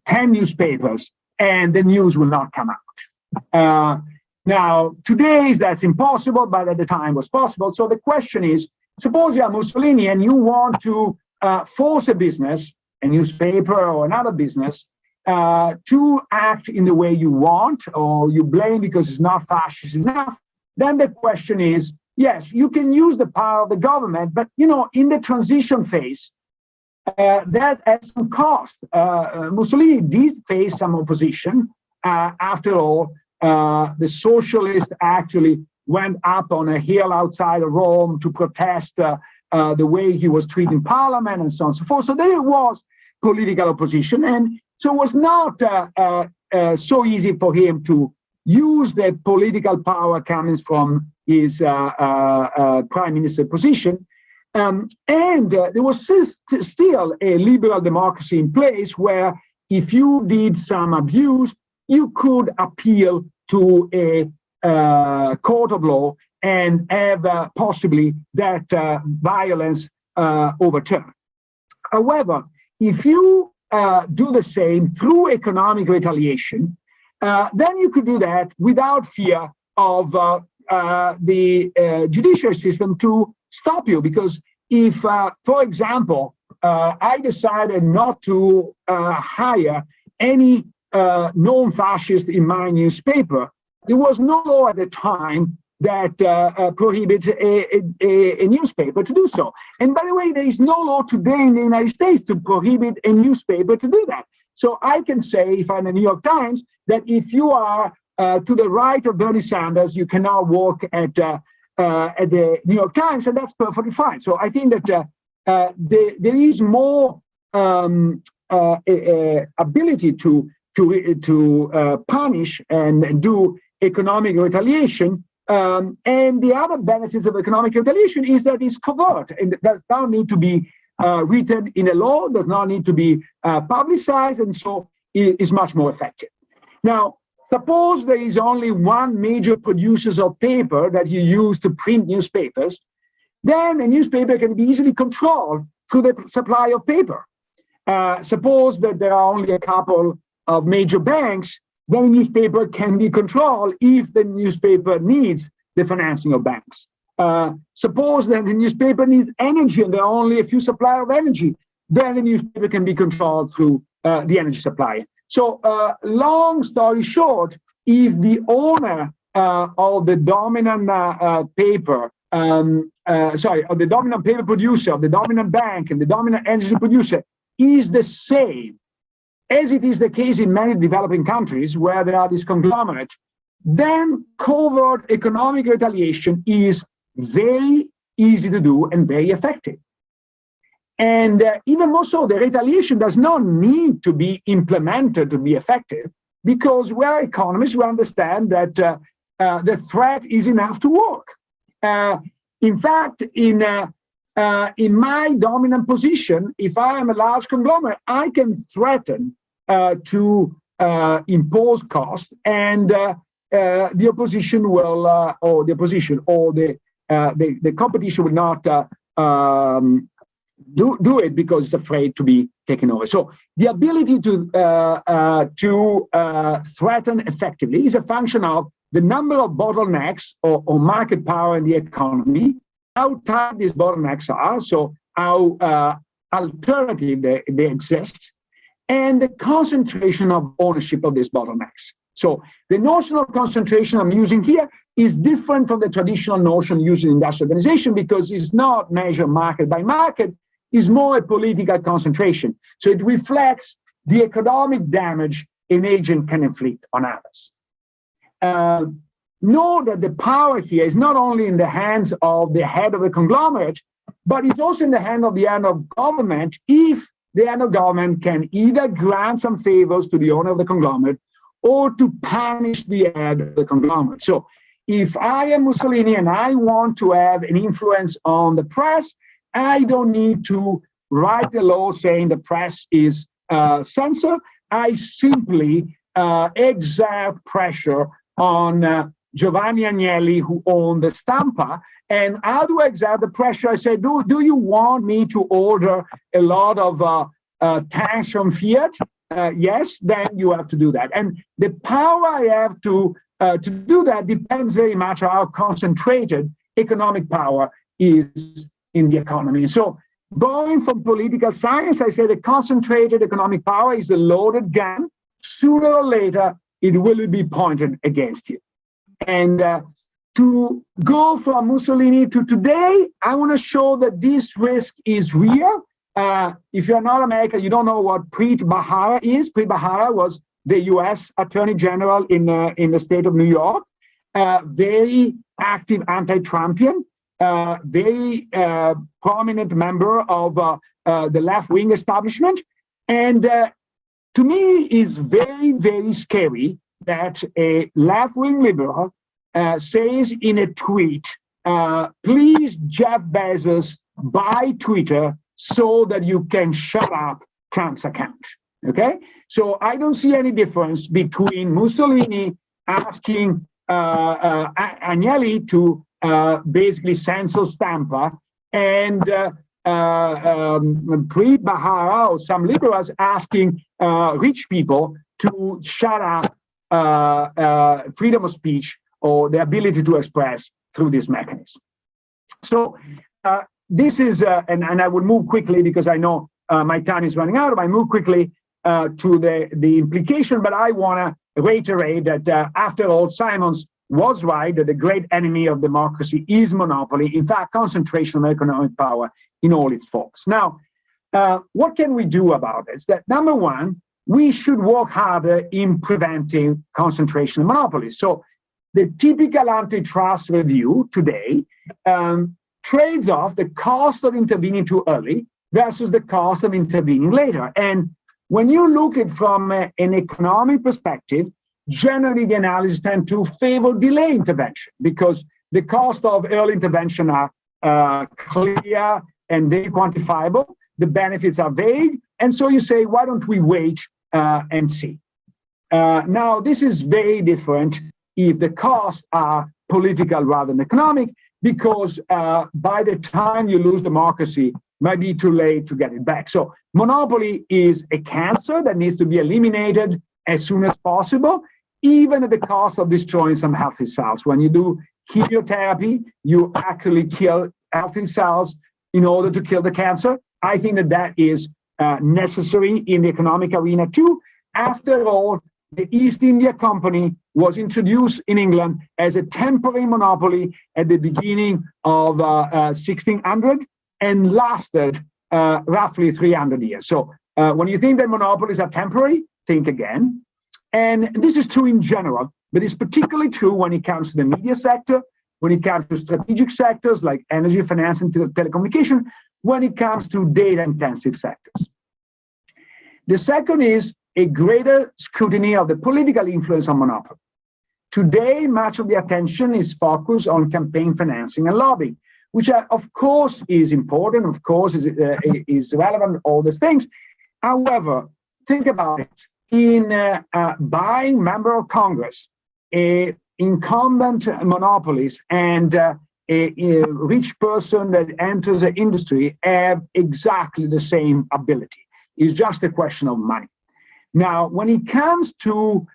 10 newspapers and the news will not come out. Now, today that's impossible, but at the time was possible. So the question is, suppose you are Mussolini and you want to force a business, a newspaper or another business, to act in the way you want, or you blame because it's not fascist enough, then the question is, yes, you can use the power of the government, but in the transition phase, that has some cost. Mussolini did face some opposition. After all, the socialists actually went up on a hill outside of Rome to protest the way he was treating parliament and so on and so forth. So there was political opposition, and so it was not so easy for him to use the political power coming from his prime minister position. And there was still a liberal democracy in place where if you did some abuse, you could appeal to a court of law and have possibly that violence overturned. However, if you do the same through economic retaliation, then you could do that without fear of the judiciary system to stop you. Because if, for example, I decided not to hire any known fascist in my newspaper, there was no law at the time that prohibits a newspaper to do so. And by the way, there is no law today in the United States to prohibit a newspaper to do that. So I can say, if I'm the New York Times, that if you are to the right of Bernie Sanders, you cannot work at the New York Times, and that's perfectly fine. So I think that there is more ability to to punish and do economic retaliation. And the other benefits of economic retaliation is that it's covert and does not need to be written in a law, does not need to be publicized, and so it is much more effective. Now, suppose there is only one major producer of paper that you use to print newspapers, then a newspaper can be easily controlled through the supply of paper. Suppose that there are only a couple of major banks, then a newspaper can be controlled if the newspaper needs the financing of banks. Suppose that the newspaper needs energy and there are only a few suppliers of energy, then the newspaper can be controlled through the energy supply. So long story short, if the owner of the dominant paper, of the dominant paper producer, of the dominant bank and the dominant energy producer is the same, as it is the case in many developing countries where there are these conglomerates, then covert economic retaliation is very easy to do and very effective. And even more so, the retaliation does not need to be implemented to be effective, because we're economists, we understand that the threat is enough to work. In fact, in my dominant position, if I am a large conglomerate, I can threaten to impose cost, and the opposition will, or the opposition, or the competition will not do it because it's afraid to be taken over. So the ability to threaten effectively is a function of the number of bottlenecks or market power in the economy, how tight these bottlenecks are, so how alternative they exist, and the concentration of ownership of these bottlenecks. So the notion of concentration I'm using here is different from the traditional notion used in industrial organization, because it's not measured market by market, it's more a political concentration. So it reflects the economic damage an agent can inflict on others. Know that the power here is not only in the hands of the head of the conglomerate, but it's also in the hand of government, if the hand of government can either grant some favors to the owner of the conglomerate or to punish the head of the conglomerate. So if I am Mussolini and I want to have an influence on the press, I don't need to write a law saying the press is censored. I simply exert pressure on Giovanni Agnelli, who owned the Stampa. And how do I exert the pressure? I say, do you want me to order a lot of tanks from Fiat? Yes, then you have to do that. And the power I have to do that depends very much on how concentrated economic power is in the economy. So going from political science, I say the concentrated economic power is a loaded gun. Sooner or later, it will be pointed against you. And to go from Mussolini to today, I want to show that this risk is real. If you're not American, you don't know what Preet Bharara is. Preet Bharara was the US Attorney General in the state of New York, very active anti-Trumpian, very prominent member of the left-wing establishment. And to me, it's very, very scary that a left-wing liberal says in a tweet, please, Jeff Bezos, buy Twitter so that you can shut up Trump's account. Okay? So I don't see any difference between Mussolini asking Agnelli to basically censor Stampa and Preet Bharara or some liberals asking rich people to shut up freedom of speech or the ability to express through this mechanism. So this is, and I will move quickly because I know my time is running out. I move quickly to the implication, but I want to reiterate that after all, Simons was right that the great enemy of democracy is monopoly, in fact, concentration of economic power in all its forms. Now, what can we do about this? That number one, we should work harder in preventing concentration of monopolies. So the typical antitrust review today trades off the cost of intervening too early versus the cost of intervening later. And When you look at it from an economic perspective, generally the analysis tend to favor delay intervention because the cost of early intervention are clear and very quantifiable. The benefits are vague. And so you say, why don't we wait and see? Now, this is very different if the costs are political rather than economic, because by the time you lose democracy, it might be too late to get it back. So monopoly is a cancer that needs to be eliminated as soon as possible, even at the cost of destroying some healthy cells. When you do chemotherapy, you actually kill healthy cells in order to kill the cancer. I think that that is necessary in the economic arena too. After all, the East India Company was introduced in England as a temporary monopoly at the beginning of 1600 and lasted roughly 300 years. So when you think that monopolies are temporary, think again. And this is true in general, but it's particularly true when it comes to the media sector, when it comes to strategic sectors like energy, finance, and telecommunication, when it comes to data-intensive sectors. The second is a greater scrutiny of the political influence on monopoly. Today, much of the attention is focused on campaign financing and lobbying, which of course is important, of course is relevant, all these things. However, think about it. In buying member of Congress, incumbent monopolies and a rich person that enters the industry have exactly the same ability. It's just a question of money. Now, when it comes to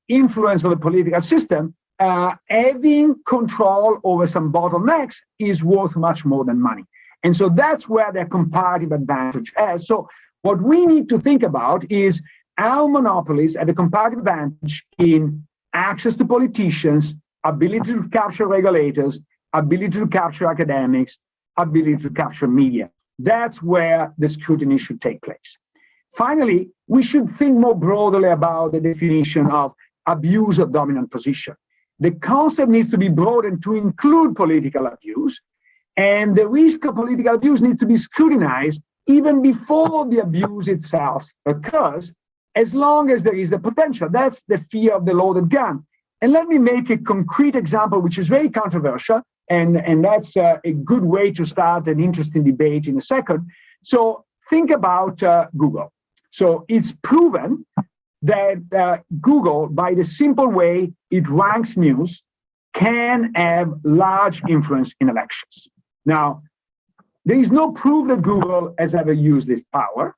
influence of the political system, having control over some bottlenecks is worth much more than money. And so that's where their comparative advantage is. So what we need to think about is how monopolies have a comparative advantage in access to politicians, ability to capture regulators, ability to capture academics, ability to capture media. That's where the scrutiny should take place. Finally, we should think more broadly about the definition of abuse of dominant position. The concept needs to be broadened to include political abuse, and the risk of political abuse needs to be scrutinized even before the abuse itself occurs, as long as there is the potential. That's the fear of the loaded gun. And let me make a concrete example, which is very controversial, and that's a good way to start an interesting debate in a second. So think about Google. So it's proven that Google, by the simple way it ranks news, can have large influence in elections. Now, there is no proof that Google has ever used this power.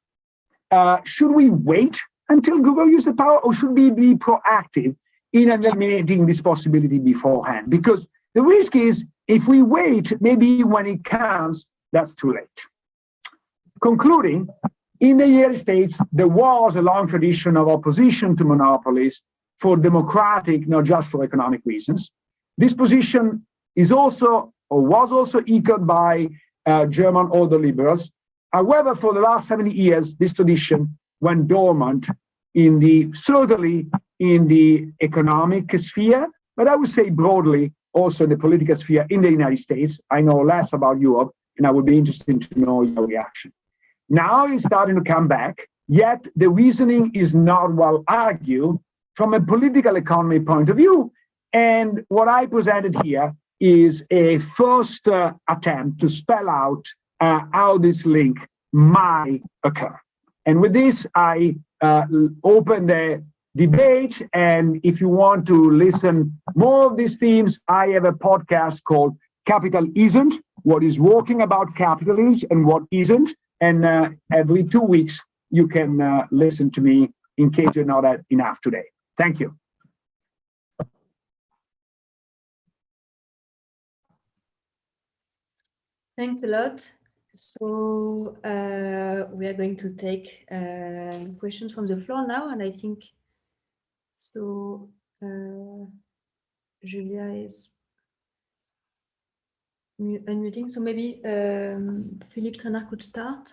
Should we wait until Google uses the power, or should we be proactive in eliminating this possibility beforehand? Because the risk is, if we wait, maybe when it comes, that's too late. Concluding, in the United States, there was a long tradition of opposition to monopolies for democratic, not just for economic reasons. This position is also, or was also, echoed by German older liberals. However, for the last 70 years, this tradition went dormant certainly in the economic sphere, but I would say broadly also in the political sphere in the United States. I know less about Europe, and I would be interested to know your reaction. Now it's starting to come back, yet the reasoning is not well argued from a political economy point of view. And what I presented here is a first attempt to spell out how this link might occur. And with this, I open the debate. And if you want to listen more of these themes, I have a podcast called Capital Isn't, what is working about capitalism and what isn't. And every 2 weeks, you can listen to me in case you're not enough today. Thank you. Thanks a lot. So we are going to take questions from the floor now, and I think so. Julia is unmuting, so maybe Philippe Trenard could start.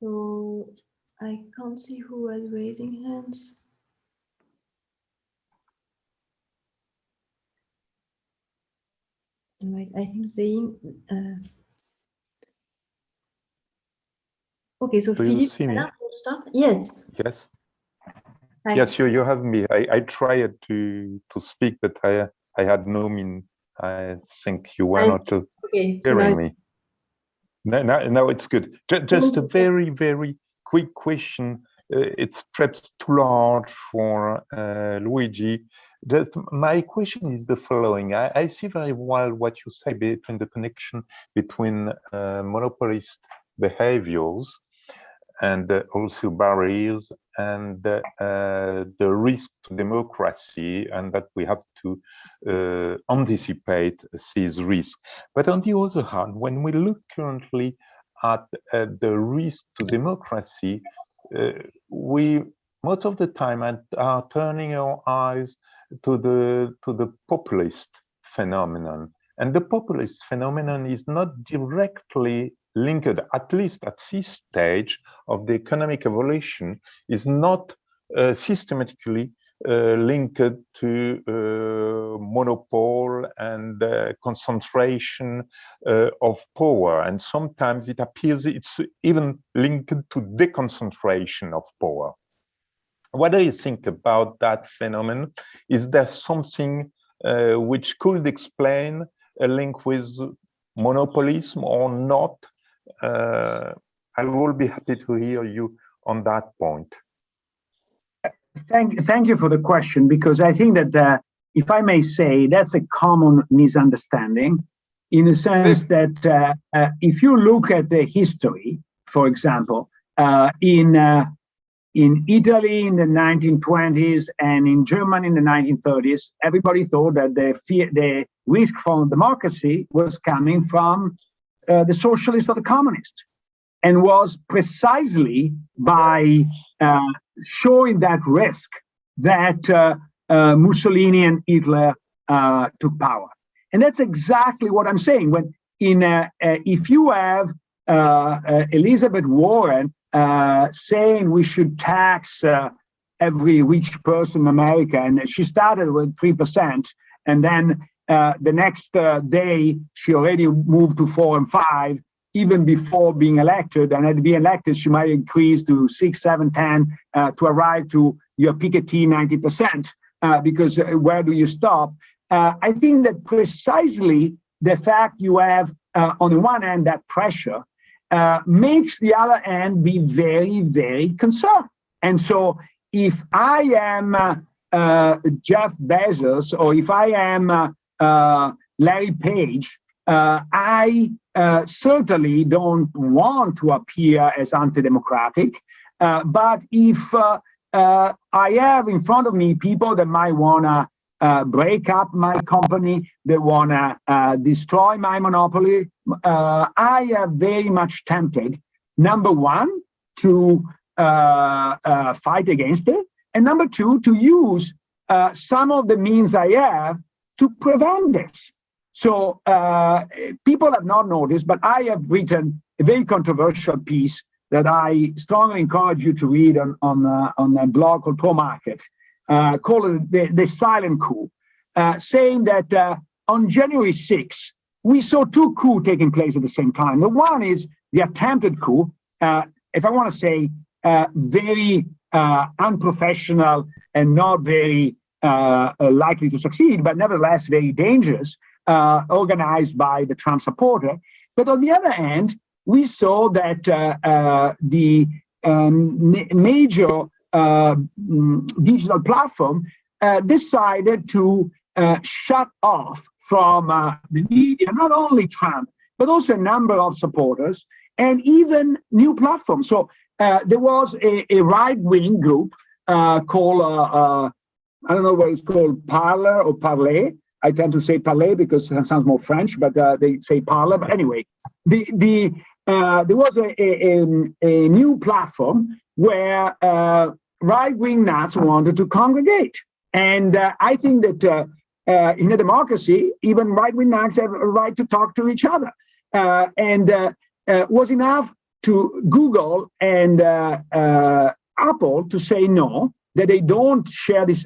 So I can't see who was raising hands. Right, I think Zain. Okay, so Do you Philippe, see me? start? Yes. Yes. Hi. Yes, you have me. I tried to speak, but I had no mean. I think you were not Okay, hearing so me. Now it's good. Just a very, very quick question. It's perhaps too large for Luigi. My question is the following. I see very well what you say between the connection between monopolist behaviors and also barriers and the risk to democracy, and that we have to anticipate these risks. But on the other hand, when we look currently at the risk to democracy, we most of the time are turning our eyes to the populist phenomenon. And the populist phenomenon is not directly linked, at least at this stage of the economic evolution, is not systematically linked to monopole and concentration of power. And sometimes it appears it's even linked to deconcentration of power. What do you think about that phenomenon? Is there something which could explain a link with monopolism or not? I will be happy to hear you on that point. Thank you for the question, because I think that, if I may say, that's a common misunderstanding, in the sense that if you look at the history, for example, in Italy in the 1920s and in Germany in the 1930s, everybody thought that the risk from democracy was coming from the socialists or the communists, and was precisely by showing that risk that Mussolini and Hitler took power. And that's exactly what I'm saying. When if you have Elizabeth Warren saying we should tax every rich person in America, and she started with 3%, and then the next day she already moved to 4 and 5, even before being elected, and at being elected she might increase to 6, 7, 10 to arrive to your Piketty 90%, because where do you stop? I think that precisely the fact you have on the one hand that pressure makes the other end be very, very concerned. And so if I am Jeff Bezos, or if I am Larry Page, I certainly don't want to appear as anti-democratic. But if I have in front of me people that might want to break up my company, they want to destroy my monopoly, I am very much tempted, number one, to fight against it, and number two, to use some of the means I have to prevent this. So people have not noticed, but I have written a very controversial piece that I strongly encourage you to read on a blog called Pro Market, called the silent coup, saying that on January 6th, we saw two coups taking place at the same time. The one is the attempted coup, if I want to say, very unprofessional and not very likely to succeed, but nevertheless very dangerous, organized by the Trump supporter. But on the other hand, we saw that the major digital platform decided to shut off from the media, not only Trump, but also a number of supporters and even new platforms. So there was a right-wing group called, I don't know what it's called, Parler or Parler. I tend to say Parler because it sounds more French, but they say Parler. But anyway, there was a new platform where right-wing nuts wanted to congregate. And I think that in a democracy, even right-wing nuts have a right to talk to each other. And was enough to Google and Apple to say no, that they don't share this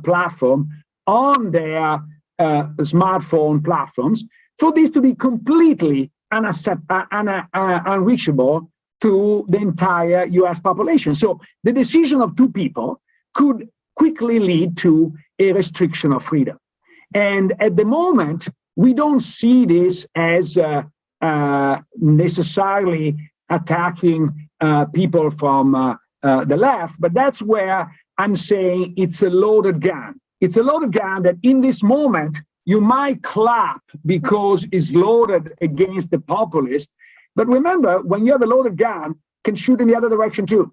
platform on their smartphone platforms, for this to be completely unreachable to the entire US population. So the decision of two people could quickly lead to a restriction of freedom. And at the moment, we don't see this as necessarily attacking people from the left, but that's where I'm saying it's a loaded gun. It's a loaded gun that in this moment, you might clap because it's loaded against the populist. But remember, when you have a loaded gun, can shoot in the other direction too.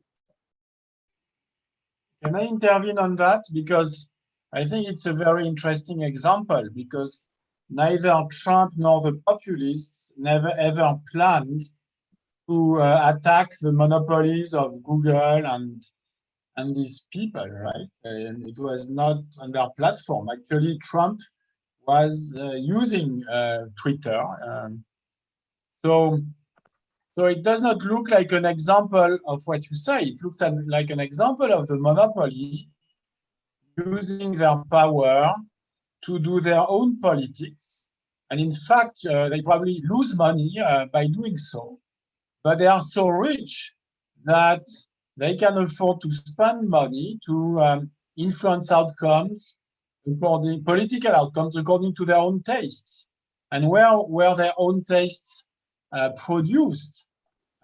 Can I intervene on that? Because I think it's a very interesting example, because neither Trump nor the populists never ever planned to attack the monopolies of Google and these people, right? And it was not on their platform. Actually, Trump was using Twitter. So it does not look like an example of what you say. It looks like an example of the monopoly using their power to do their own politics. And in fact, they probably lose money by doing so. But they are so rich that they can afford to spend money to influence outcomes, political outcomes according to their own tastes. And where their own tastes produced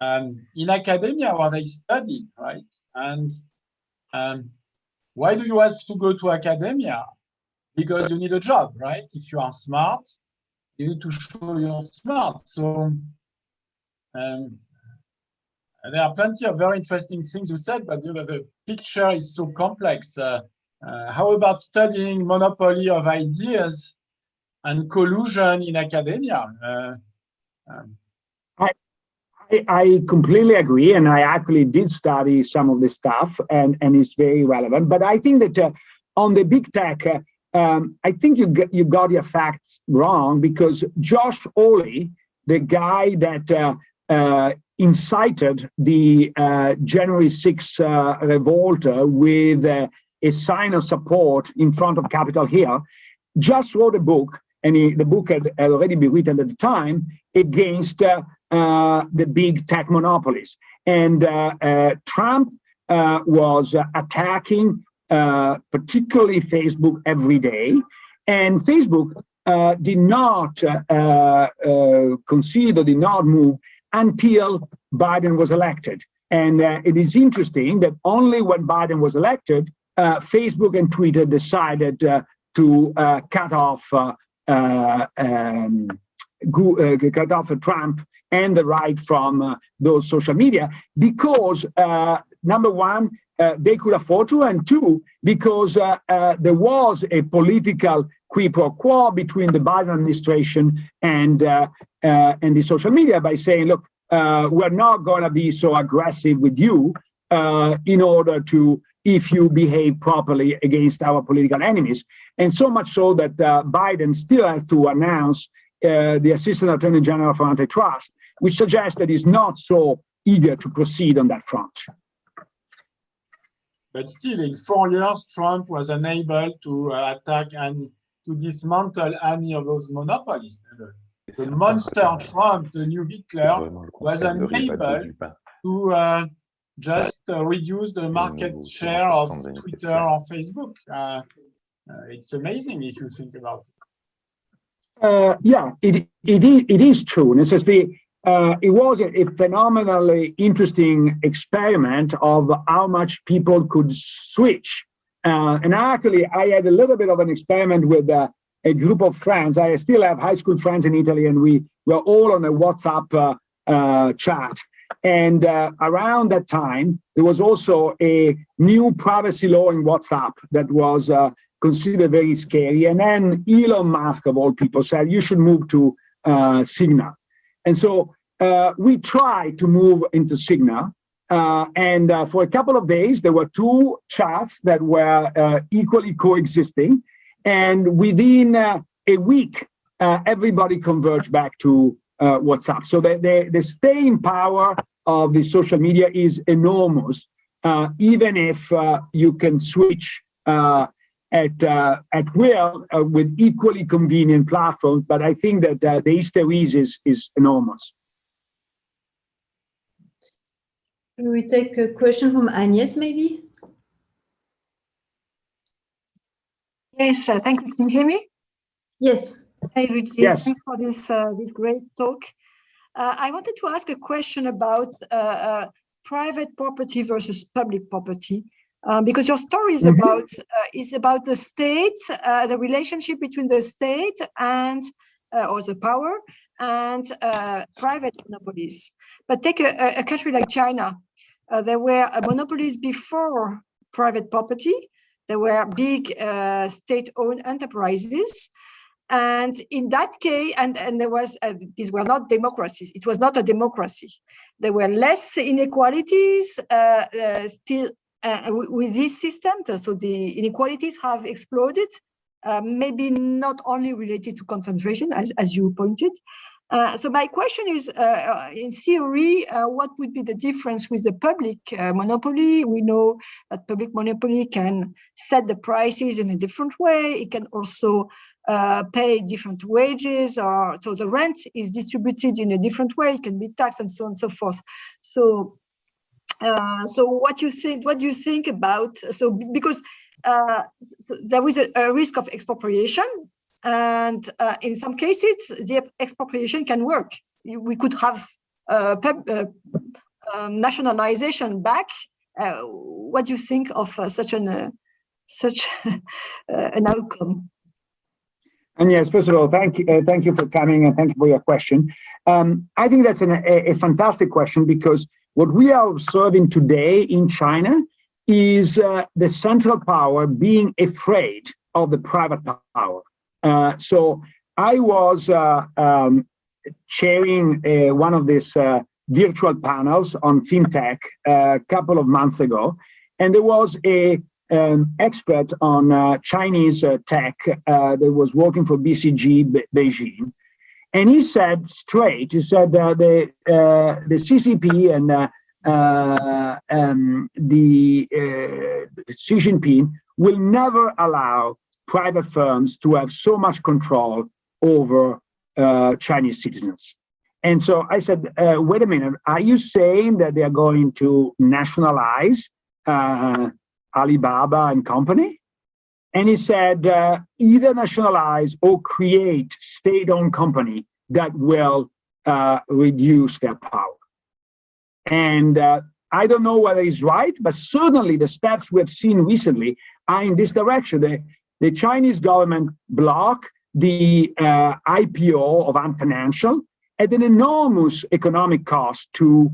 in academia, where they studied, right? And why do you have to go to academia? Because you need a job, right? If you are smart, you need to show you're smart. So there are plenty of very interesting things you said, but the picture is so complex. How about studying monopoly of ideas and collusion in academia? I completely agree, and I actually did study some of this stuff, and it's very relevant. But I think that on the big tech, I think you got your facts wrong, because Josh Hawley, the guy that incited the January 6th revolt with a sign of support in front of Capitol Hill, just wrote a book, and the book had already been written at the time, against the big tech monopolies. And Trump was attacking particularly Facebook every day, and Facebook did not did not move until Biden was elected. And it is interesting that only when Biden was elected, Facebook and Twitter decided to cut off Trump and the right from those social media, because number one, they could afford to, and two, because there was a political quid pro quo between the Biden administration and the social media, by saying, look, we're not going to be so aggressive with you in order to, if you behave properly against our political enemies. And so much so that Biden still has to announce the Assistant Attorney General for Antitrust, which suggests that he's not so eager to proceed on that front. But still, in 4 years, Trump was unable to attack and to dismantle any of those monopolies. The monster Trump, the new Hitler, was unable to just reduce the market share of Twitter or Facebook. It's amazing if you think about it. Yeah, it is true. And it was a phenomenally interesting experiment of how much people could switch. And actually, I had a little bit of an experiment with a group of friends. I still have high school friends in Italy, and we were all on a WhatsApp chat. And around that time, there was also a new privacy law in WhatsApp that was considered very scary. And then Elon Musk, of all people, said, you should move to Signal. And so we tried to move into Signal. And for a couple of days, there were two chats that were equally coexisting. And within a week, everybody converged back to WhatsApp. So the staying power of the social media is enormous, even if you can switch at will with equally convenient platforms. But I think that the hysteresis is enormous. We take a question from Agnes, maybe? Yes, thank you. Can you hear me? Yes. Hey, Luigi. Yes. Thanks for this great talk. I wanted to ask a question about private property versus public property, because your story is about the state, the relationship between the state and or the power and private monopolies. But take a country like China. There were monopolies before private property. There were big state-owned enterprises. And in that case, and there was, these were not democracies. It was not a democracy. There were less inequalities still with this system. So the inequalities have exploded, maybe not only related to concentration, as you pointed. So my question is, in theory, what would be the difference with the public monopoly? We know that public monopoly can set the prices in a different way. It can also pay different wages, or so the rent is distributed in a different way. It can be taxed and so on and so forth. So, so what do you think about? So because so there was a risk of expropriation. And in some cases, the expropriation can work. We could have nationalization back. What do you think of such an outcome? And yes, first of all, thank you for coming, and thank you for your question. I think that's a fantastic question, because what we are observing today in China is the central power being afraid of the private power. So I was chairing one of these virtual panels on fintech a couple of months ago, and there was a expert on Chinese tech that was working for BCG Beijing, and he said straight, he said the CCP and the Xi Jinping will never allow private firms to have so much control over Chinese citizens. And so I said, wait a minute, are you saying that they are going to nationalize Alibaba and company? And he said, either nationalize or create state-owned company that will reduce their power. And I don't know whether he's right, but certainly the steps we have seen recently are in this direction. The Chinese government blocked the IPO of Ant Financial at an enormous economic cost to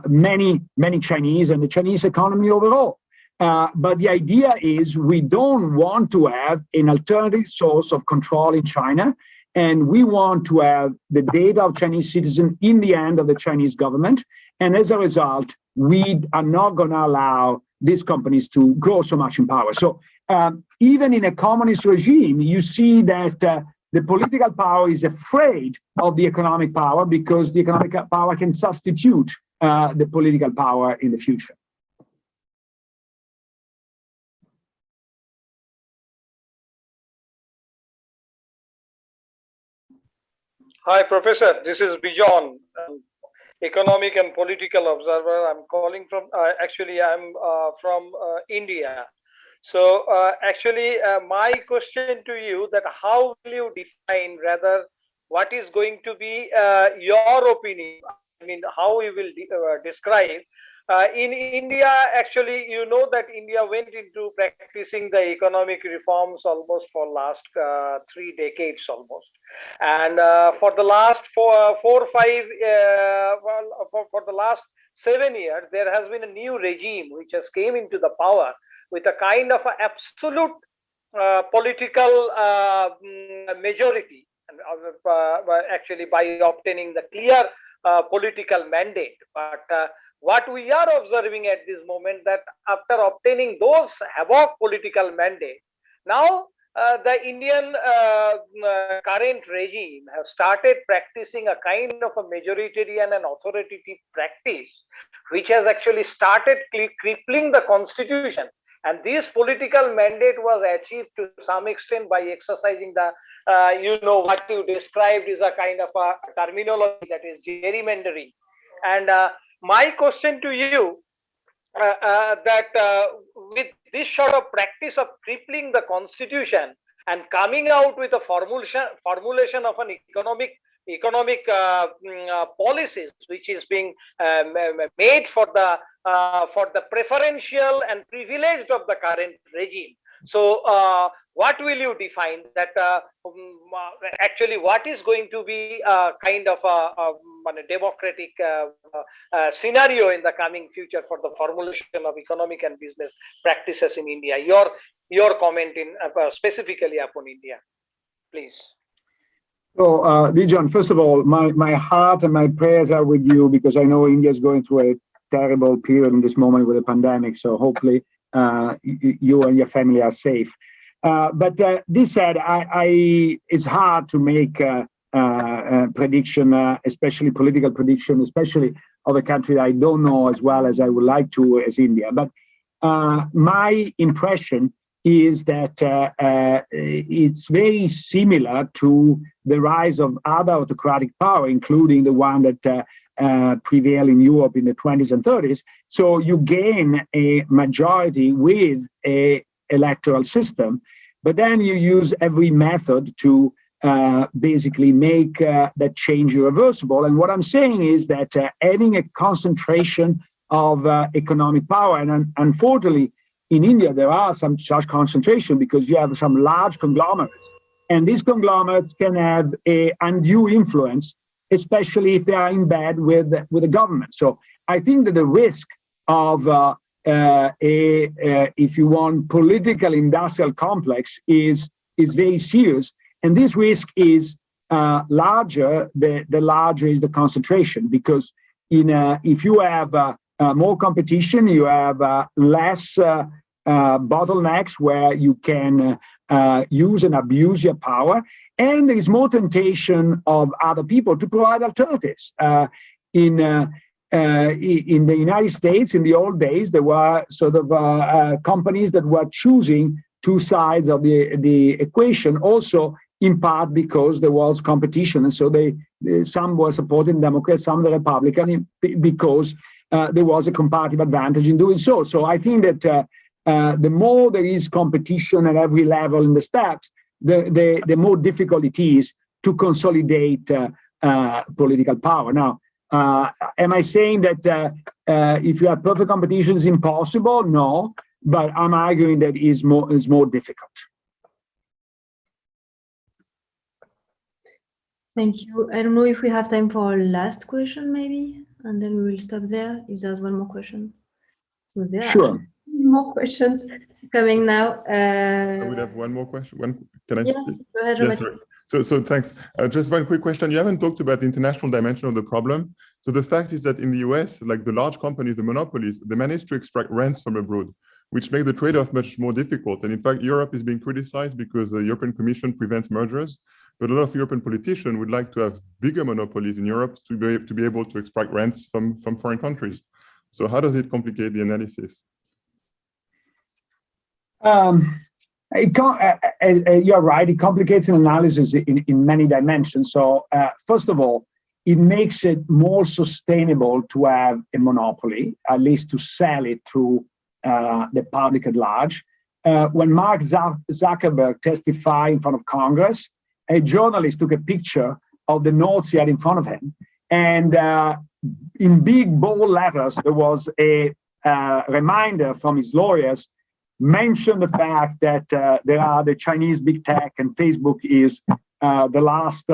many Chinese and the Chinese economy overall. But the idea is we don't want to have an alternative source of control in China, and we want to have the data of Chinese citizens in the hand of the Chinese government. And as a result, we are not going to allow these companies to grow so much in power. So even in a communist regime, you see that the political power is afraid of the economic power, because the economic power can substitute the political power in the future. Hi, Professor. This is Bijon, economic and political observer. I'm calling from, actually, I'm from India. So actually, my question to you, that how will you define, rather, what is going to be your opinion? I mean, how you will describe in India? Actually, you know that India went into practicing the economic reforms almost for last 3 decades almost, and for the last four or five, for the last 7 years, there has been a new regime which has came into the power with a kind of absolute political majority, and actually by obtaining the clear political mandate. But what we are observing at this moment, that after obtaining those havoc political mandate, now the Indian current regime has started practicing a kind of a majoritarian and authoritative practice, which has actually started crippling the constitution. And this political mandate was achieved to some extent by exercising the, what you described is a kind of a terminology, that is gerrymandering. And my question to you, with this sort of practice of crippling the constitution and coming out with a formulation of an economic policies which is being made for the preferential and privileged of the current regime. So what will you define that actually what is going to be a kind of a democratic scenario in the coming future for the formulation of economic and business practices in India? Your comment in specifically upon India, please. So, Dijon, first of all, my heart and my prayers are with you, because I know India is going through a terrible period in this moment with the pandemic. So hopefully you and your family are safe. But this said, it's hard to make prediction, especially political prediction, especially of a country that I don't know as well as I would like to, as India. But my impression is that it's very similar to the rise of other autocratic power, including the one that prevailed in Europe in the 20s and 30s. So you gain a majority with a electoral system, but then you use every method to basically make that change irreversible. And what I'm saying is that having a concentration of economic power, and unfortunately in India there are some such concentration, because you have some large conglomerates, and these conglomerates can have a undue influence, especially if they are in bed with the government. So I think that the risk of if you want, political industrial complex is very serious, and this risk is larger the larger is the concentration, because if you have more competition, you have less bottlenecks where you can use and abuse your power, and there is more temptation of other people to provide alternatives. In the United States, in the old days, there were sort of companies that were choosing two sides of the equation, also in part because there was competition, and so some were supporting Democrats, some the Republican, because there was a comparative advantage in doing so. So I think that the more there is competition at every level in the steps, the more difficult it is to consolidate political power. Now, am I saying that if you have perfect competition is impossible? No, but I'm arguing that is more difficult. Thank you. I don't know if we have time for a last question, maybe, and then we will stop there if there's one more question. So there are more questions coming now. I would have one more question. Can I? Yes, go ahead, yes, so thanks. Just one quick question. You haven't talked about the international dimension of the problem. So the fact is that in the US, like the large companies, the monopolies, they manage to extract rents from abroad, which make the trade-off much more difficult. And in fact, Europe is being criticized because the European Commission prevents mergers. But a lot of European politicians would like to have bigger monopolies in Europe to be able to extract rents from foreign countries. So how does it complicate the analysis? You're right, it complicates an analysis in many dimensions. So first of all, it makes it more sustainable to have a monopoly, at least to sell it to the public at large. When Mark Zuckerberg testified in front of Congress, a journalist took a picture of the notes he had in front of him, and in big bold letters there was a reminder from his lawyers, mention the fact that there are the Chinese big tech, and Facebook is the last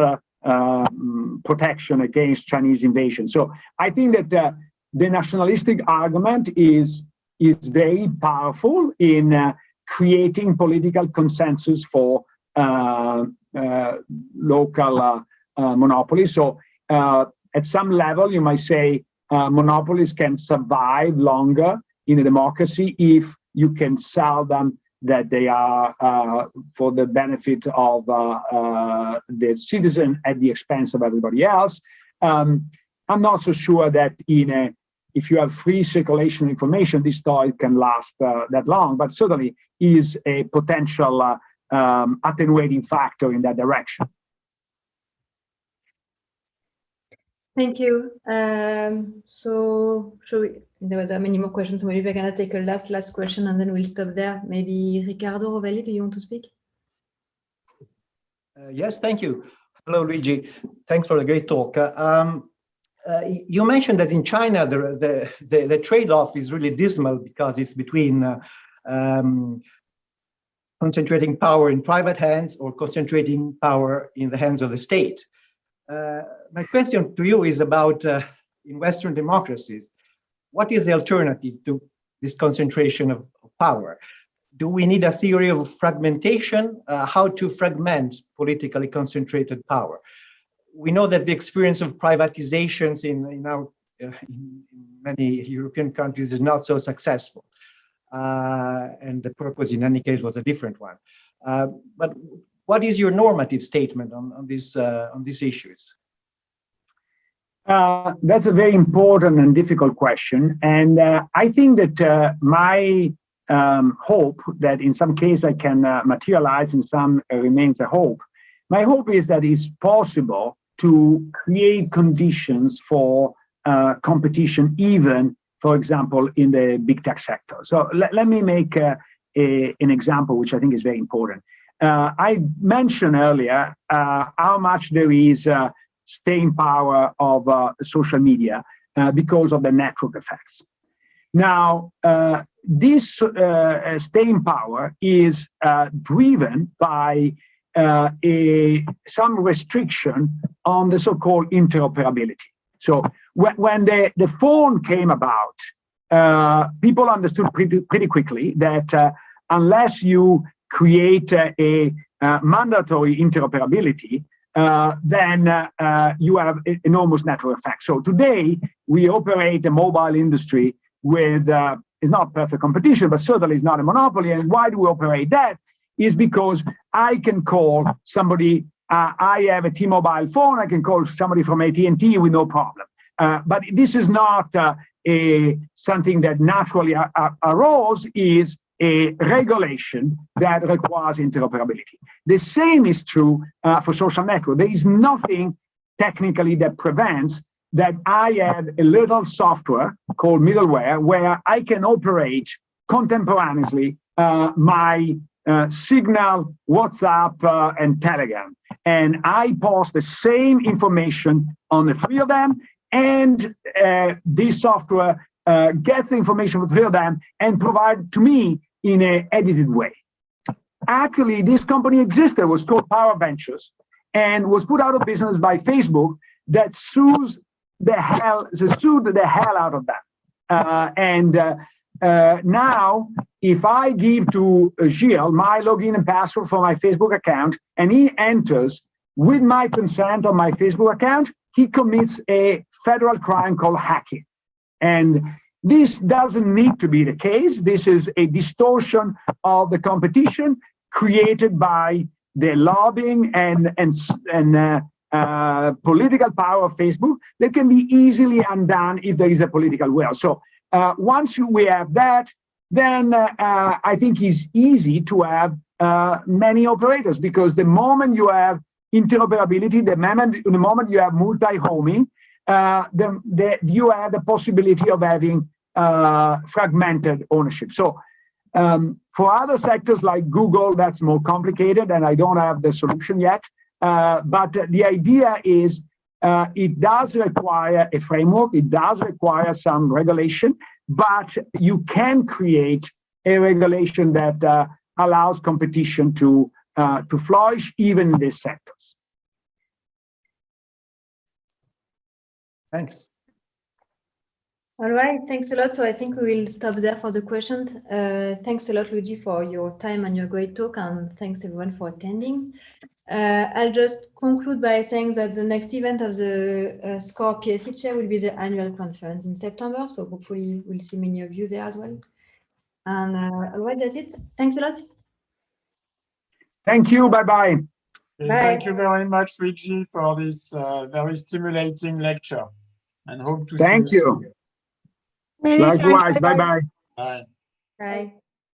protection against Chinese invasion. So I think that the nationalistic argument is very powerful in creating political consensus for local monopolies. So at some level, you might say monopolies can survive longer in a democracy if you can sell them that they are for the benefit of the citizen at the expense of everybody else. I'm not so sure that if you have free circulation information, this toy can last that long, but certainly is a potential attenuating factor in that direction. Thank you. So there was many more questions, so maybe we're gonna take a last question and then we'll stop there. Maybe Riccardo Rovelli, do you want to speak? Yes, thank you. Hello, Luigi. Thanks for the great talk. You mentioned that in China, the trade-off is really dismal because it's between concentrating power in private hands or concentrating power in the hands of the state. My question to you is about in Western democracies, what is the alternative to this concentration of power? Do we need a theory of fragmentation? How to fragment politically concentrated power? We know that the experience of privatizations in many European countries is not so successful. And the purpose in any case was a different one. But what is your normative statement on these issues? That's a very important and difficult question. And I think that my hope that in some case I can materialize, in some remains a hope. My hope is that it's possible to create conditions for competition, even, for example, in the big tech sector. So let me make an example, which I think is very important. I mentioned earlier how much there is staying power of social media because of the network effects. Now, this staying power is driven by some restriction on the so-called interoperability. So when the phone came about, people understood pretty quickly that unless you create a mandatory interoperability, then you have enormous network effects. So today, we operate the mobile industry with, it's not perfect competition, but certainly it's not a monopoly. And why do we operate that? Is because I can call somebody, I have a T-Mobile phone, I can call somebody from AT&T with no problem. But this is not something that naturally arose, is a regulation that requires interoperability. The same is true for social network. There is nothing technically that prevents that I have a little software called middleware where I can operate contemporaneously my Signal, WhatsApp, and Telegram. And I post the same information on the three of them, and this software gets the information from the three of them and provide to me in an edited way. Actually, this company existed, was called Power Ventures, and was put out of business by Facebook that sued the hell out of them. Now, if I give to Gilles my login and password for my Facebook account, and he enters with my consent on my Facebook account, he commits a federal crime called hacking. And this doesn't need to be the case. This is a distortion of the competition created by the lobbying and political power of Facebook that can be easily undone if there is a political will. So once we have that, then I think it's easy to have many operators, because the moment you have interoperability, the moment you have multi-homing, you have the possibility of having fragmented ownership. So for other sectors like Google, that's more complicated, and I don't have the solution yet. But the idea is it does require a framework, it does require some regulation, but you can create a regulation that allows competition to flourish even in these sectors. Thanks. All right, thanks a lot. So I think we will stop there for the questions. Thanks a lot, Luigi, for your time and your great talk, and thanks everyone for attending. I'll just conclude by saying that the next event of the SCOR PSC chair will be the annual conference in September. So hopefully we'll see many of you there as well. And otherwise, that's it. Thanks a lot. Thank you. Bye-bye. Thank you very much, Luigi, for this very stimulating lecture, and hope to see you Thank you. soon. Many thanks. Likewise. Bye-bye. Bye-bye. Bye. Bye.